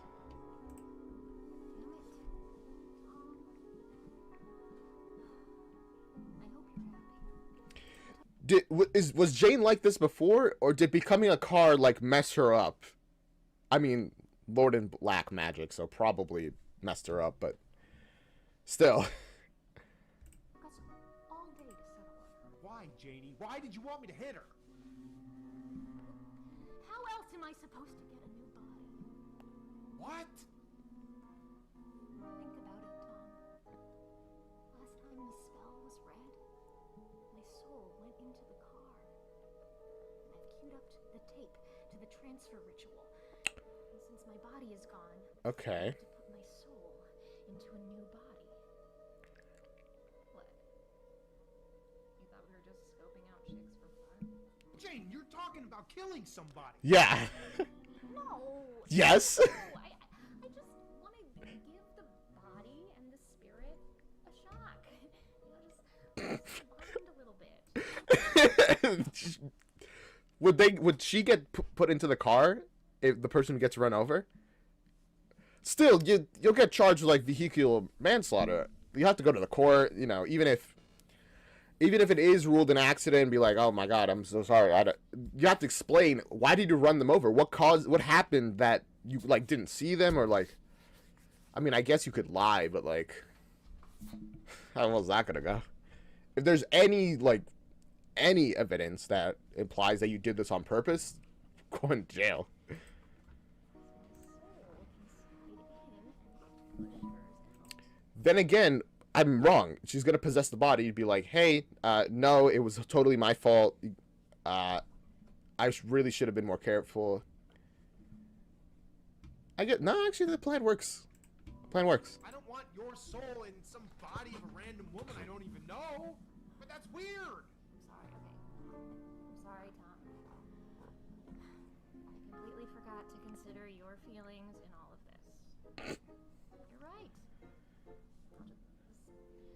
Was Jane like this before, or did becoming a car like mess her up? I mean, Lord and Black magic, so probably messed her up, but still. Got all day to settle on her. Why, Janie? Why did you want me to hit her? How else am I supposed to get a new body? What? Think about it, Tom. Last time the spell was read, my soul went into the car. And I've queued up the tape to the transfer ritual. And since my body is gone, Okay. I have to put my soul into a new body. What? You thought we were just scoping out chicks for fun? Jane, you're talking about killing somebody. Yeah. No! Yes. No, I just want to give the body and the spirit a shock. You know, just bond a little bit. Would she get put into the car if the person gets run over? Still, you'll get charged with like vehicular manslaughter. You have to go to the court, you know, even if it is ruled an accident and be like, oh my God, I'm so sorry. You have to explain, why did you run them over? What happened that you like didn't see them, or like, I mean, I guess you could lie, but like, how well is that gonna go? If there's any evidence that implies that you did this on purpose, go in jail. Then again, I'm wrong. She's gonna possess the body. You'd be like, hey, no, it was totally my fault. I really should have been more careful. No, actually, the plan works. Plan works. I don't want your soul in some body of a random woman I don't even know. But that's weird. I'm sorry, Tom. I completely forgot to consider your feelings in all of this. You're right.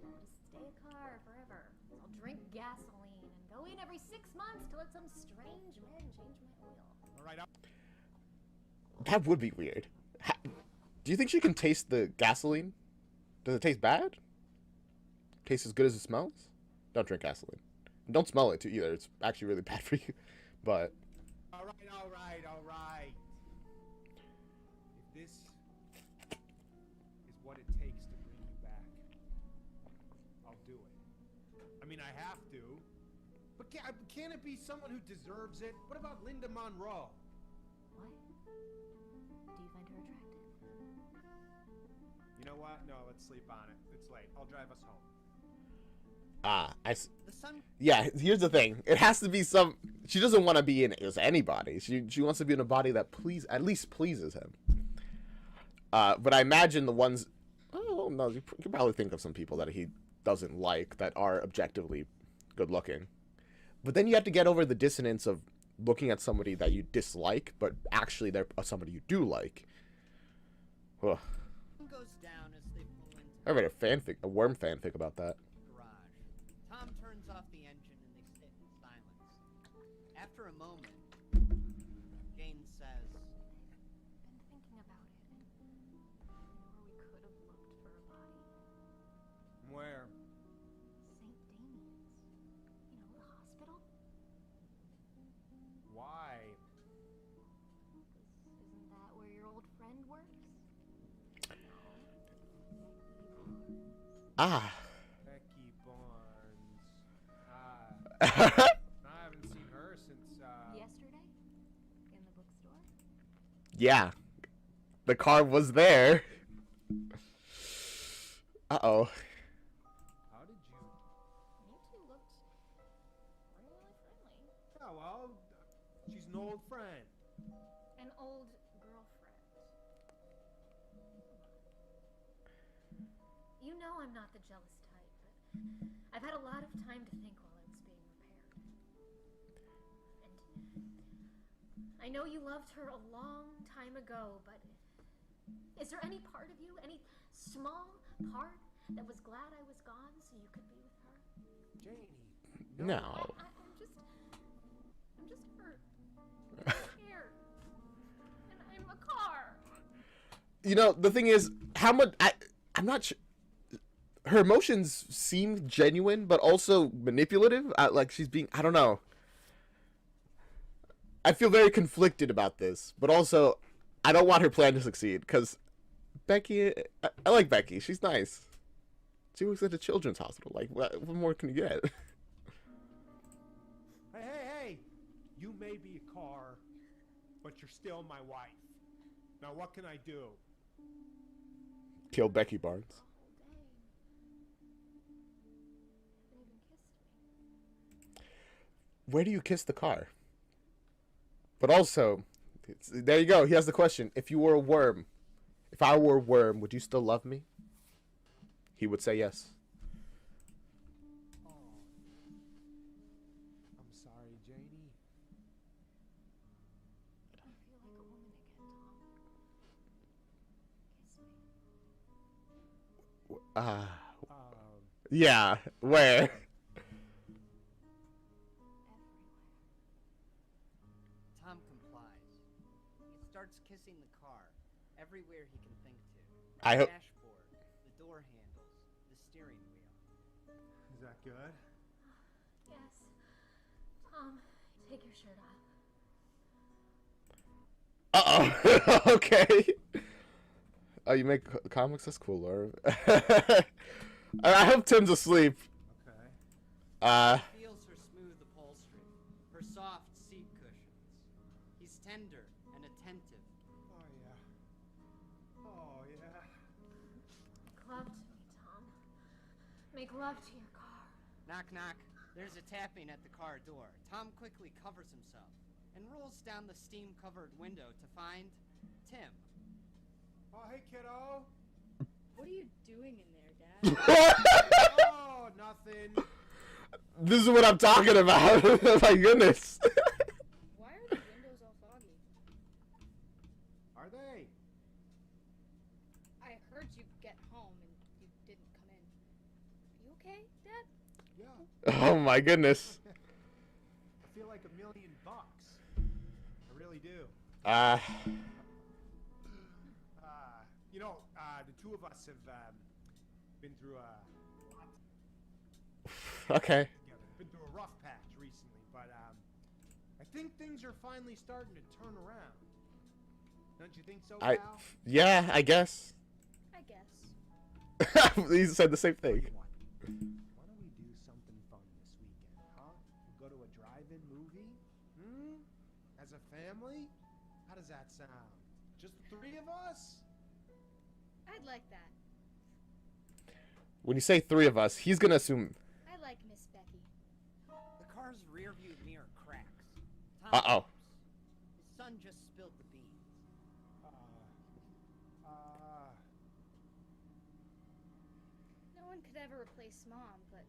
I'll just stay a car forever. I'll drink gasoline and go in every 6 months to let some strange men change my oil. All right, That would be weird. Do you think she can taste the gasoline? Does it taste bad? Tastes as good as it smells? Don't drink gasoline. Don't smell it too either. It's actually really bad for you. But all right. If this is what it takes to bring you back, I'll do it. I mean, I have to. But can't it be someone who deserves it? What about Linda Monroe? What? Do you find her attractive? You know what? No, let's sleep on it. It's late. I'll drive us home. The sun. Yeah, here's the thing. It has to be some. She doesn't want to be in as anybody. She wants to be in a body that at least pleases him. But I imagine the ones. Oh no, you can probably think of some people that he doesn't like that are objectively good looking. But then you have to get over the dissonance of looking at somebody that you dislike, but actually they're somebody you do like. Ugh. Goes down as they pull into I read a worm fanfic about that. garage. Tom turns off the engine and they sit in silence. After a moment, Jane says, Been thinking about it. Where we could have looked for a body. Where? St. Damian's. You know, the hospital. Why? Isn't that where your old friend works? Ah. Becky Barnes. I haven't seen her since, Yesterday? In the bookstore? Yeah. The car was there. Uh-oh. How did you... You two looked really friendly. Oh, well, she's an old friend. An old girlfriend. You know I'm not the jealous type, but I've had a lot of time to think while I was being repaired. And I know you loved her a long time ago, but is there any part of you, any small part, that was glad I was gone so you could be with her? Janie. No. I'm just hurt. I'm scared. And I'm a car. You know, the thing is, I'm not sure. Her emotions seem genuine, but also manipulative. Like she's being, I don't know. I feel very conflicted about this, but also, I don't want her plan to succeed, because Becky, I like Becky. She's nice. She works at a children's hospital. Like, what more can you get? Hey! You may be a car, but you're still my wife. Now what can I do? Kill Becky Barnes. Where do you kiss the car? But also, there you go. He has the question. If you were a worm, if I were a worm, would you still love me? He would say yes. Oh. I'm sorry, Janie. I feel like a woman again, Tom. Kiss me. Yeah. Where? Tom complies. He starts kissing the car, everywhere he can think to. I The hope. dashboard, the door handles, the steering wheel. Is that good? Yes. Tom, take your shirt off. Uh-oh. Okay. Oh, you make comics? That's cool, Laura. I hope Tim's asleep. Okay. He feels her smooth upholstery, her soft seat cushions. He's tender and attentive. Oh, yeah. Oh, yeah. Make love to me, Tom. Make love to your car. Knock, knock. There's a tapping at the car door. Tom quickly covers himself and rolls down the steam-covered window to find Tim. Oh, hey, kiddo. What are you doing in there, Dad? Oh, nothing. This is what I'm talking about. My goodness. Why are the windows all foggy? Are they? I heard you get home and you didn't come in. You okay, Dad? Yeah. Oh my goodness. I feel like $1 million. I really really do. You know, the two of us have been through a Okay. together. Been through a rough patch recently, but I think things are finally starting to turn around. Don't you think so, pal? Yeah, I guess. I guess. He said the same Tell you thing. what, why don't we do something fun this weekend, huh? We'll go to a drive-in movie? As a family? How does that sound? Just the three of us? I'd like that. When you say three of us, he's gonna assume. I like Miss Becky. The car's rear view mirror cracks. Tom Uh-oh. knows. His son just spilled the beans. No one could ever replace Mom, but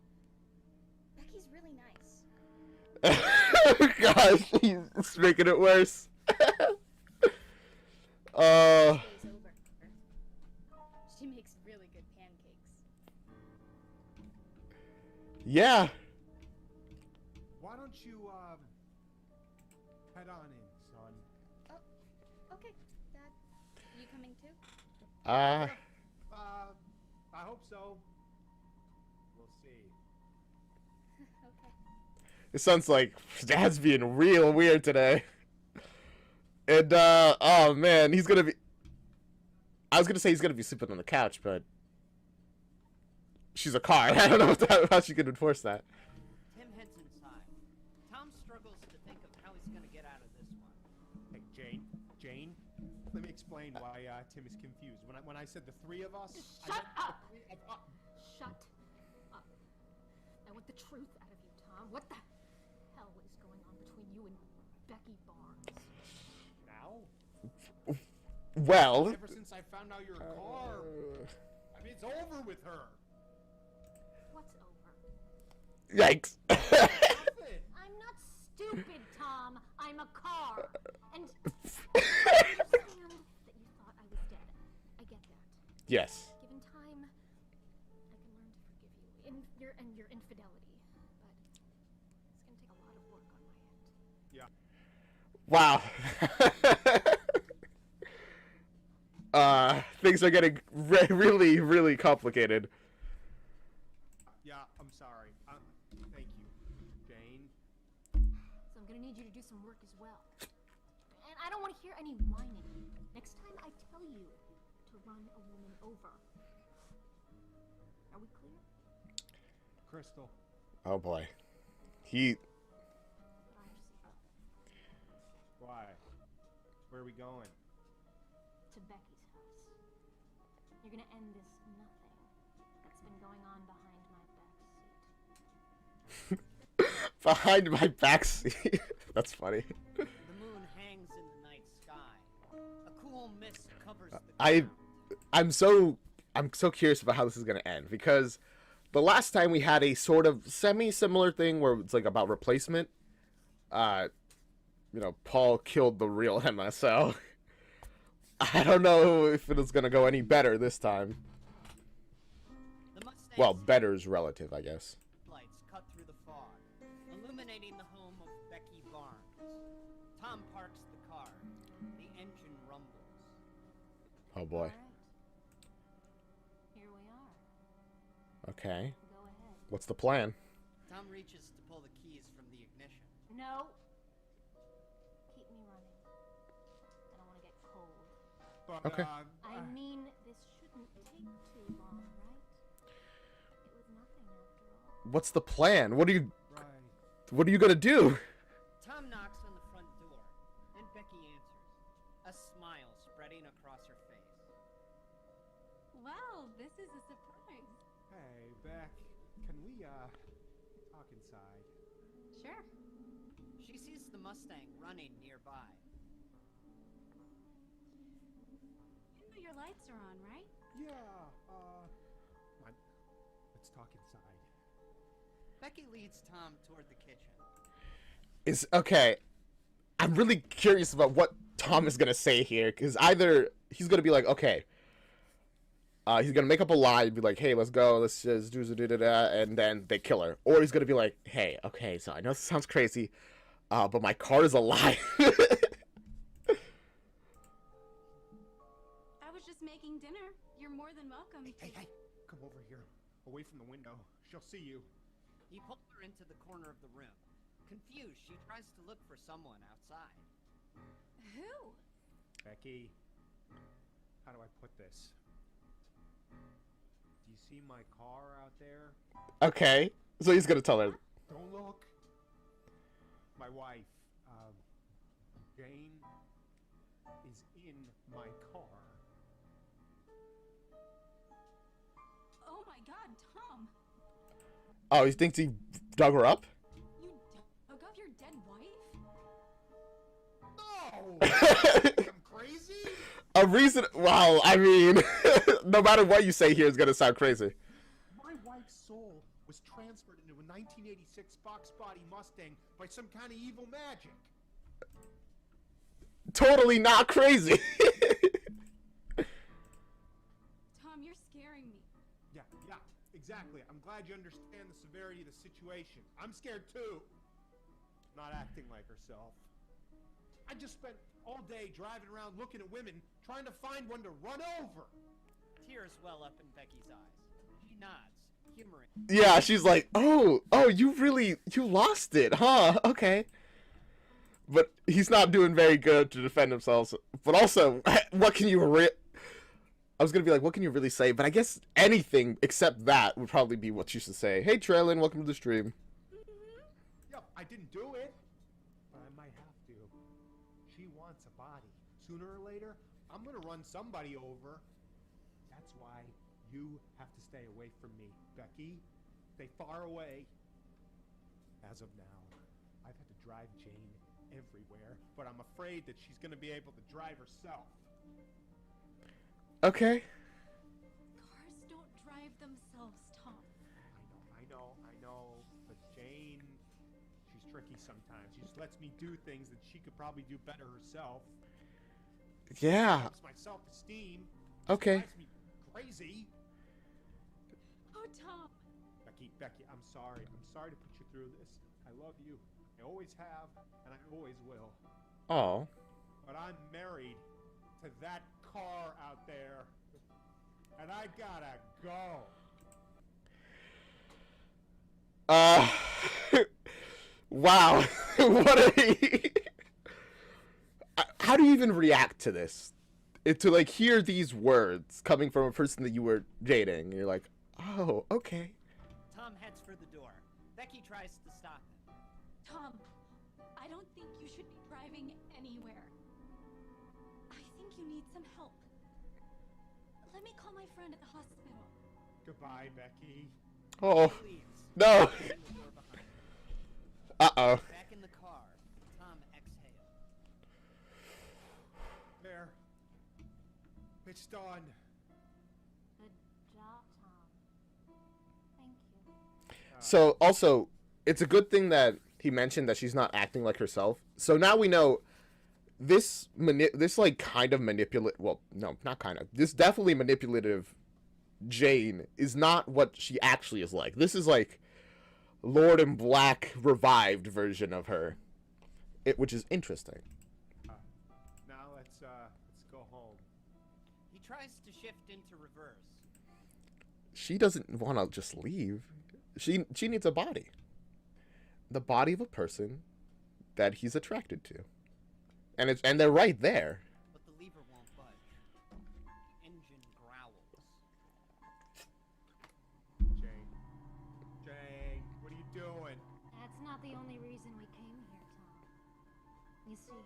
Becky's really nice. Gosh, he's making it worse. Day's over. She makes really good pancakes. Yeah. Why don't you, head on in, son? Oh, okay. Dad, you coming too? I hope so. We'll see. Okay. It sounds like Dad's being real weird today. And, oh man, he's gonna be... I was gonna say he's gonna be sleeping on the couch, but... She's a car. I don't know how she could enforce that. Tim heads inside. Tom struggles to think of how he's gonna get out of this one. Hey, Jane, let me explain why, Tim is confused. When I said the three of us... Shut I up! meant the three of us. Shut up. I want the truth out of you, Tom. What the hell is going on between you and Becky Barnes? Now? Well... Ever since I found out your car... I mean, it's over with her. What's over? Yikes. Nothing. I'm not stupid, Tom. I'm a car. And I understand that you thought I was dead. I get that. Yes. Given time, I can learn to forgive you and your infidelity. But it's gonna take a lot of work on my end. Yeah. Wow. Things are getting really, really complicated. Yeah, I'm sorry. Thank you, Jane. So I'm gonna need you to do some work as well. And I don't want to hear any whining. Next time I tell you to run a woman over. Are we clear? Crystal. Oh boy. He... Drive yourself Why? Where are we going? to Becky's house. You're gonna end this nothing that's been going on behind my back seat. Behind my backseat. That's funny. The moon hangs in the night sky. A cool mist covers the I- ground. I'm so curious about how this is gonna end, because the last time we had a sort of semi-similar thing where it's like about replacement, you know, Paul killed the real Emma, so I don't know if it is gonna go any better this time. The Mustang's Well, better's relative, I guess. lights cut through the fog, illuminating the home of Becky Barnes. Tom parks the car. The engine rumbles. Oh boy. Alright. Here we are. Okay. Go ahead. What's the plan? Tom reaches to pull the keys from the ignition. No. Keep me running. I don't want to get cold. But, Okay. I mean, this shouldn't take too long, right? It was nothing after all. What's the plan? What are right. you gonna do? Tom knocks on the front door, and Becky answers, a smile spreading across her face. Well, this is a surprise. Hey, Beck, can we, talk inside? Sure. She sees the Mustang running nearby. You know your lights are on, right? Yeah, come on. Let's talk inside. Becky leads Tom toward the kitchen. Is okay. I'm really curious about what Tom is gonna say here, because either he's gonna be like, okay, he's gonna make up a lie and be like, hey, let's go, let's just do da, and then they kill her, or he's gonna be like, hey, okay, so I know this sounds crazy, but my car is alive. welcome to... Hey, come over here, away from the window. She'll see you. He pulls her into the corner of the room. Confused, she tries to look for someone outside. Who? Becky, how do I put this? Do you see my car out there? Okay. So he's gonna tell her. Don't look. My wife, Jane, is in my car. Oh my god, Tom! Oh, he thinks he dug her up? You dug up your dead wife? No! I'm crazy? A reason. Well, I mean, no matter what you say here is gonna sound crazy. My wife's soul was transferred into a 1986 Fox Body Mustang by some kind of evil magic. Totally not crazy. Tom, you're scaring me. Yeah, exactly. I'm glad you understand the severity of the situation. I'm scared too. Not acting like herself. I just spent all day driving around looking at women, trying to find one to run over. Tears well up in Becky's eyes. She nods, humoring. Yeah, she's like, oh, you lost it, huh? Okay. But he's not doing very good to defend himself. But also, what can you I was gonna be like, what can you really say? But I guess anything except that would probably be what you should say. Hey, Traylon, welcome to the stream. Yep, I didn't do it, but I might have to. She wants a body. Sooner or later, I'm gonna run somebody over. That's why you have to stay away from me, Becky. Stay far away. As of now, I've had to drive Jane everywhere, but I'm afraid that she's gonna be able to drive herself. Okay. Cars don't drive themselves, Tom. I know, but Jane, she's tricky sometimes. She just lets me do things that she could probably do better herself. Yeah. Helps my self-esteem. Okay. Drives me crazy. Oh, Tom. Becky, I'm sorry. I'm sorry to put you through this. I love you. I always have, and I always will. Oh. But I'm married to that car out there, and I gotta go. Wow. What a... How do you even react to this? To, like, hear these words coming from a person that you were dating. You're like, oh, okay. Tom heads for the door. Becky tries to stop him. Tom, I don't think you should be driving anywhere. I think you need some help. Let me call my friend at the hospital. Goodbye, Becky. Oh. Leaves. No. Closing the door behind him. Uh-oh. Back in the car, Tom exhaled. There. It's done. Good job, Tom. Thank you. So, also, it's a good thing that he mentioned that she's not acting like herself. So now we know this like kind of manipulate. Well, no, not kind of. This definitely manipulative Jane is not what she actually is like. This is like Lord in Black revived version of her, which is interesting. Now let's go home. He tries to shift into reverse. She doesn't want to just leave. She needs a body. The body of a person that he's attracted to. And they're right there. But the lever won't budge. The engine growls. Jane, what are you doing? That's not the only reason we came here, Tom. You see,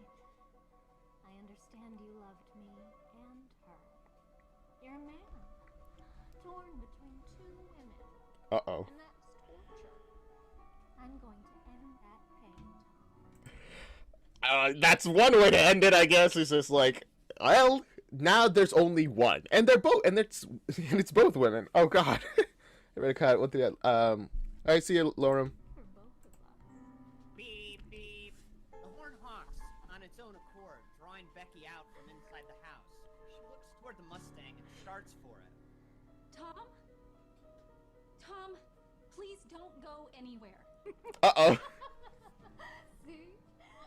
I understand you loved me and her. You're a man, torn between two women. Uh-oh. And that's torture. I'm going to end that pain, Tom. That's one way to end it, I guess. It's just like, well, now there's only one, and they're both, and it's both women. Oh God, I better cut. What the? All right, see you, Lauren. For both of us. Beep, beep. The horn honks on its own accord, drawing Becky out from inside the house. She looks toward the Mustang and starts for it. Tom? Tom, please don't go anywhere. Uh-oh. See?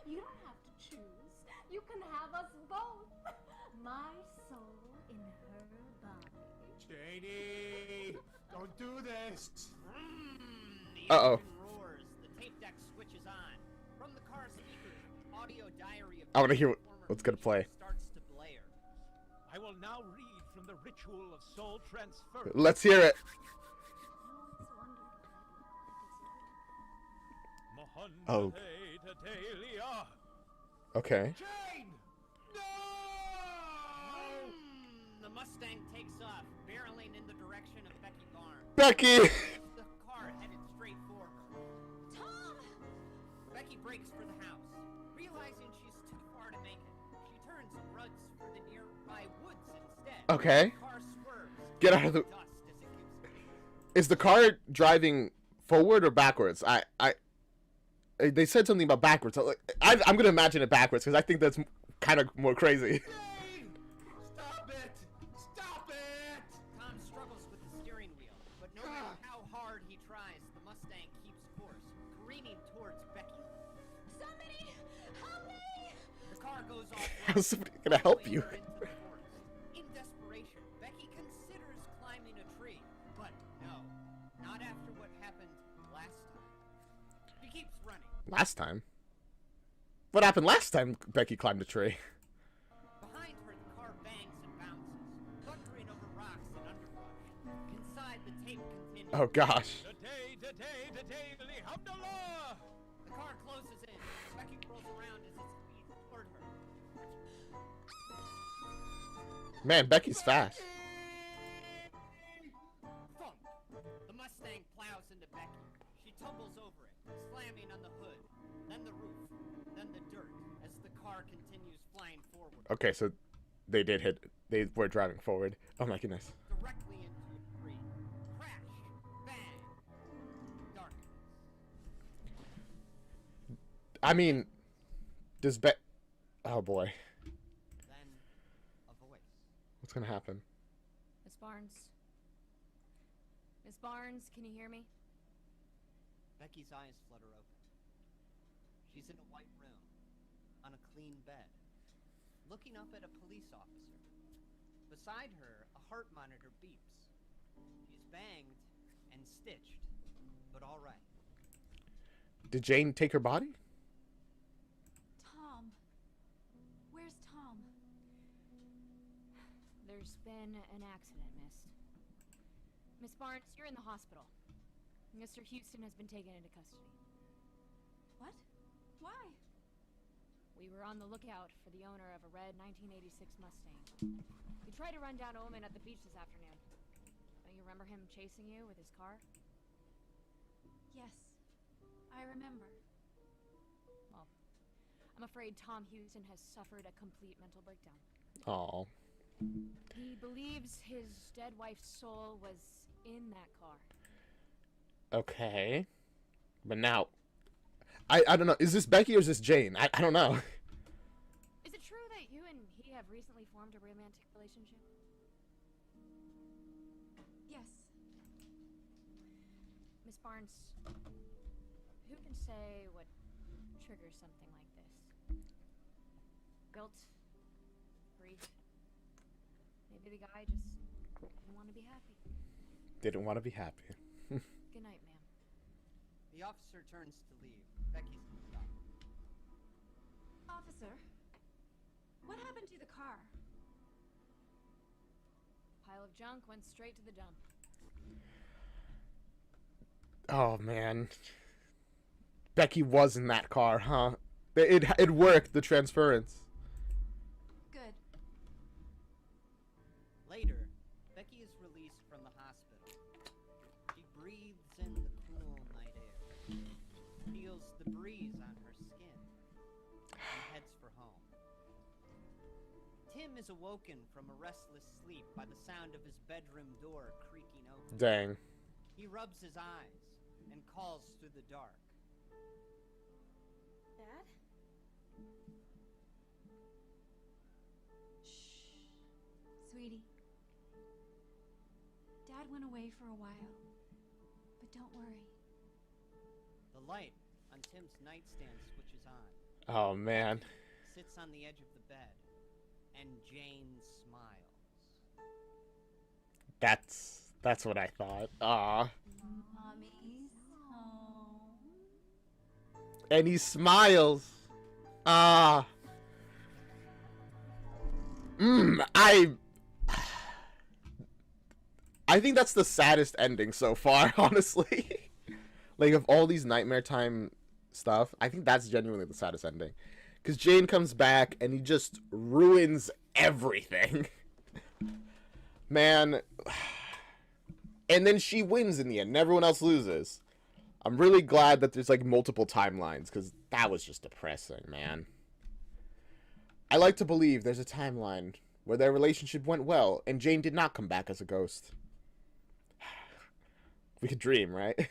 You don't have to choose. You can have us both. My soul in her body. Janie, don't do this. The Uh-oh. engine roars. The tape deck switches on. From the car speakers, audio diary of I wanna hear former what's gonna play. starts to blare. I will now read from the ritual of soul transfer. Let's hear it. Oh. Okay. Jane! No! The Mustang takes off, barreling in the direction of Becky Barnes. Becky! The car headed straight for her. Tom! Becky brakes for the house. Realizing she's too far to make it, she turns and runs for the nearby woods instead. Okay. The car swerves. Get out of the... Dust as it gives Is the car driving forward or backwards? They said something about backwards. I'm gonna imagine it backwards because I think that's kind of more crazy. Jane! Stop it! Stop it! Tom struggles with the steering wheel, but no matter how hard he tries, the Mustang keeps course, careening towards Becky. Somebody help me! The car goes off. How's somebody gonna help you? Into the forest. In desperation, Becky considers climbing a tree, but no, not after what happened last time. She keeps running. Last time? What happened last time Becky climbed a tree? Behind her, the car bangs and bounces, thundering over rocks and underbrush. Inside, the tape continues. Oh gosh. The car closes in. Becky rolls around as it speeds toward her. Man, Becky's fast. Thump! The Mustang plows into Becky. She tumbles over it, slamming on the hood, then the roof, then the dirt, as the car continues flying forward. Okay, so they did hit. They were driving forward. Oh my goodness. Directly into a tree. Crash! Bang! Darkness. I mean, does Oh boy. Then, a voice. What's gonna happen? Miss Barnes? Miss Barnes, can you hear me? Becky's eyes flutter open. She's in a white room, on a clean bed, looking up at a police officer. Beside her, a heart monitor beeps. She's banged and stitched, but all right. Did Jane take her body? Tom. Where's Tom? There's been an accident, miss. Miss Barnes, you're in the hospital. Mr. Houston has been taken into custody. What? Why? We were on the lookout for the owner of a red 1986 Mustang. He tried to run down a woman at the beach this afternoon. Don't you remember him chasing you with his car? Yes. I remember. Well, I'm afraid Tom Houston has suffered a complete mental breakdown. Oh. He believes his dead wife's soul was in that car. Okay. But now, I don't know. Is this Becky or is this Jane? I don't know. Is it true that you and he have recently formed a romantic relationship? Yes. Miss Barnes, who can say what triggers something like this? Guilt? Grief? Maybe the guy just didn't want to be happy. Didn't want to be happy. Good night, ma'am. The officer turns to leave. Becky's in the dock. Officer, what happened to the car? Pile of junk went straight to the dump. Oh man. Becky was in that car, huh? It worked, the transference. Good. Later, Becky is released from the hospital. She breathes in the cool night air, feels the breeze on her skin, and heads for home. Tim is awoken from a restless sleep by the sound of his bedroom door creaking open. Dang. He rubs his eyes and calls through the dark. Dad? Shh. Sweetie. Dad went away for a while. But don't worry. The light on Tim's nightstand switches on. Oh man. Sits on the edge of the bed, and Jane smiles. That's what I thought. Ah. Mommy's home. And he smiles. Ah. I think that's the saddest ending so far, honestly. Like, of all these Nightmare Time stuff, I think that's genuinely the saddest ending. Because Jane comes back and he just ruins everything. Man. And then she wins in the end and everyone else loses. I'm really glad that there's like multiple timelines because that was just depressing, man. I like to believe there's a timeline where their relationship went well and Jane did not come back as a ghost. We could dream, right?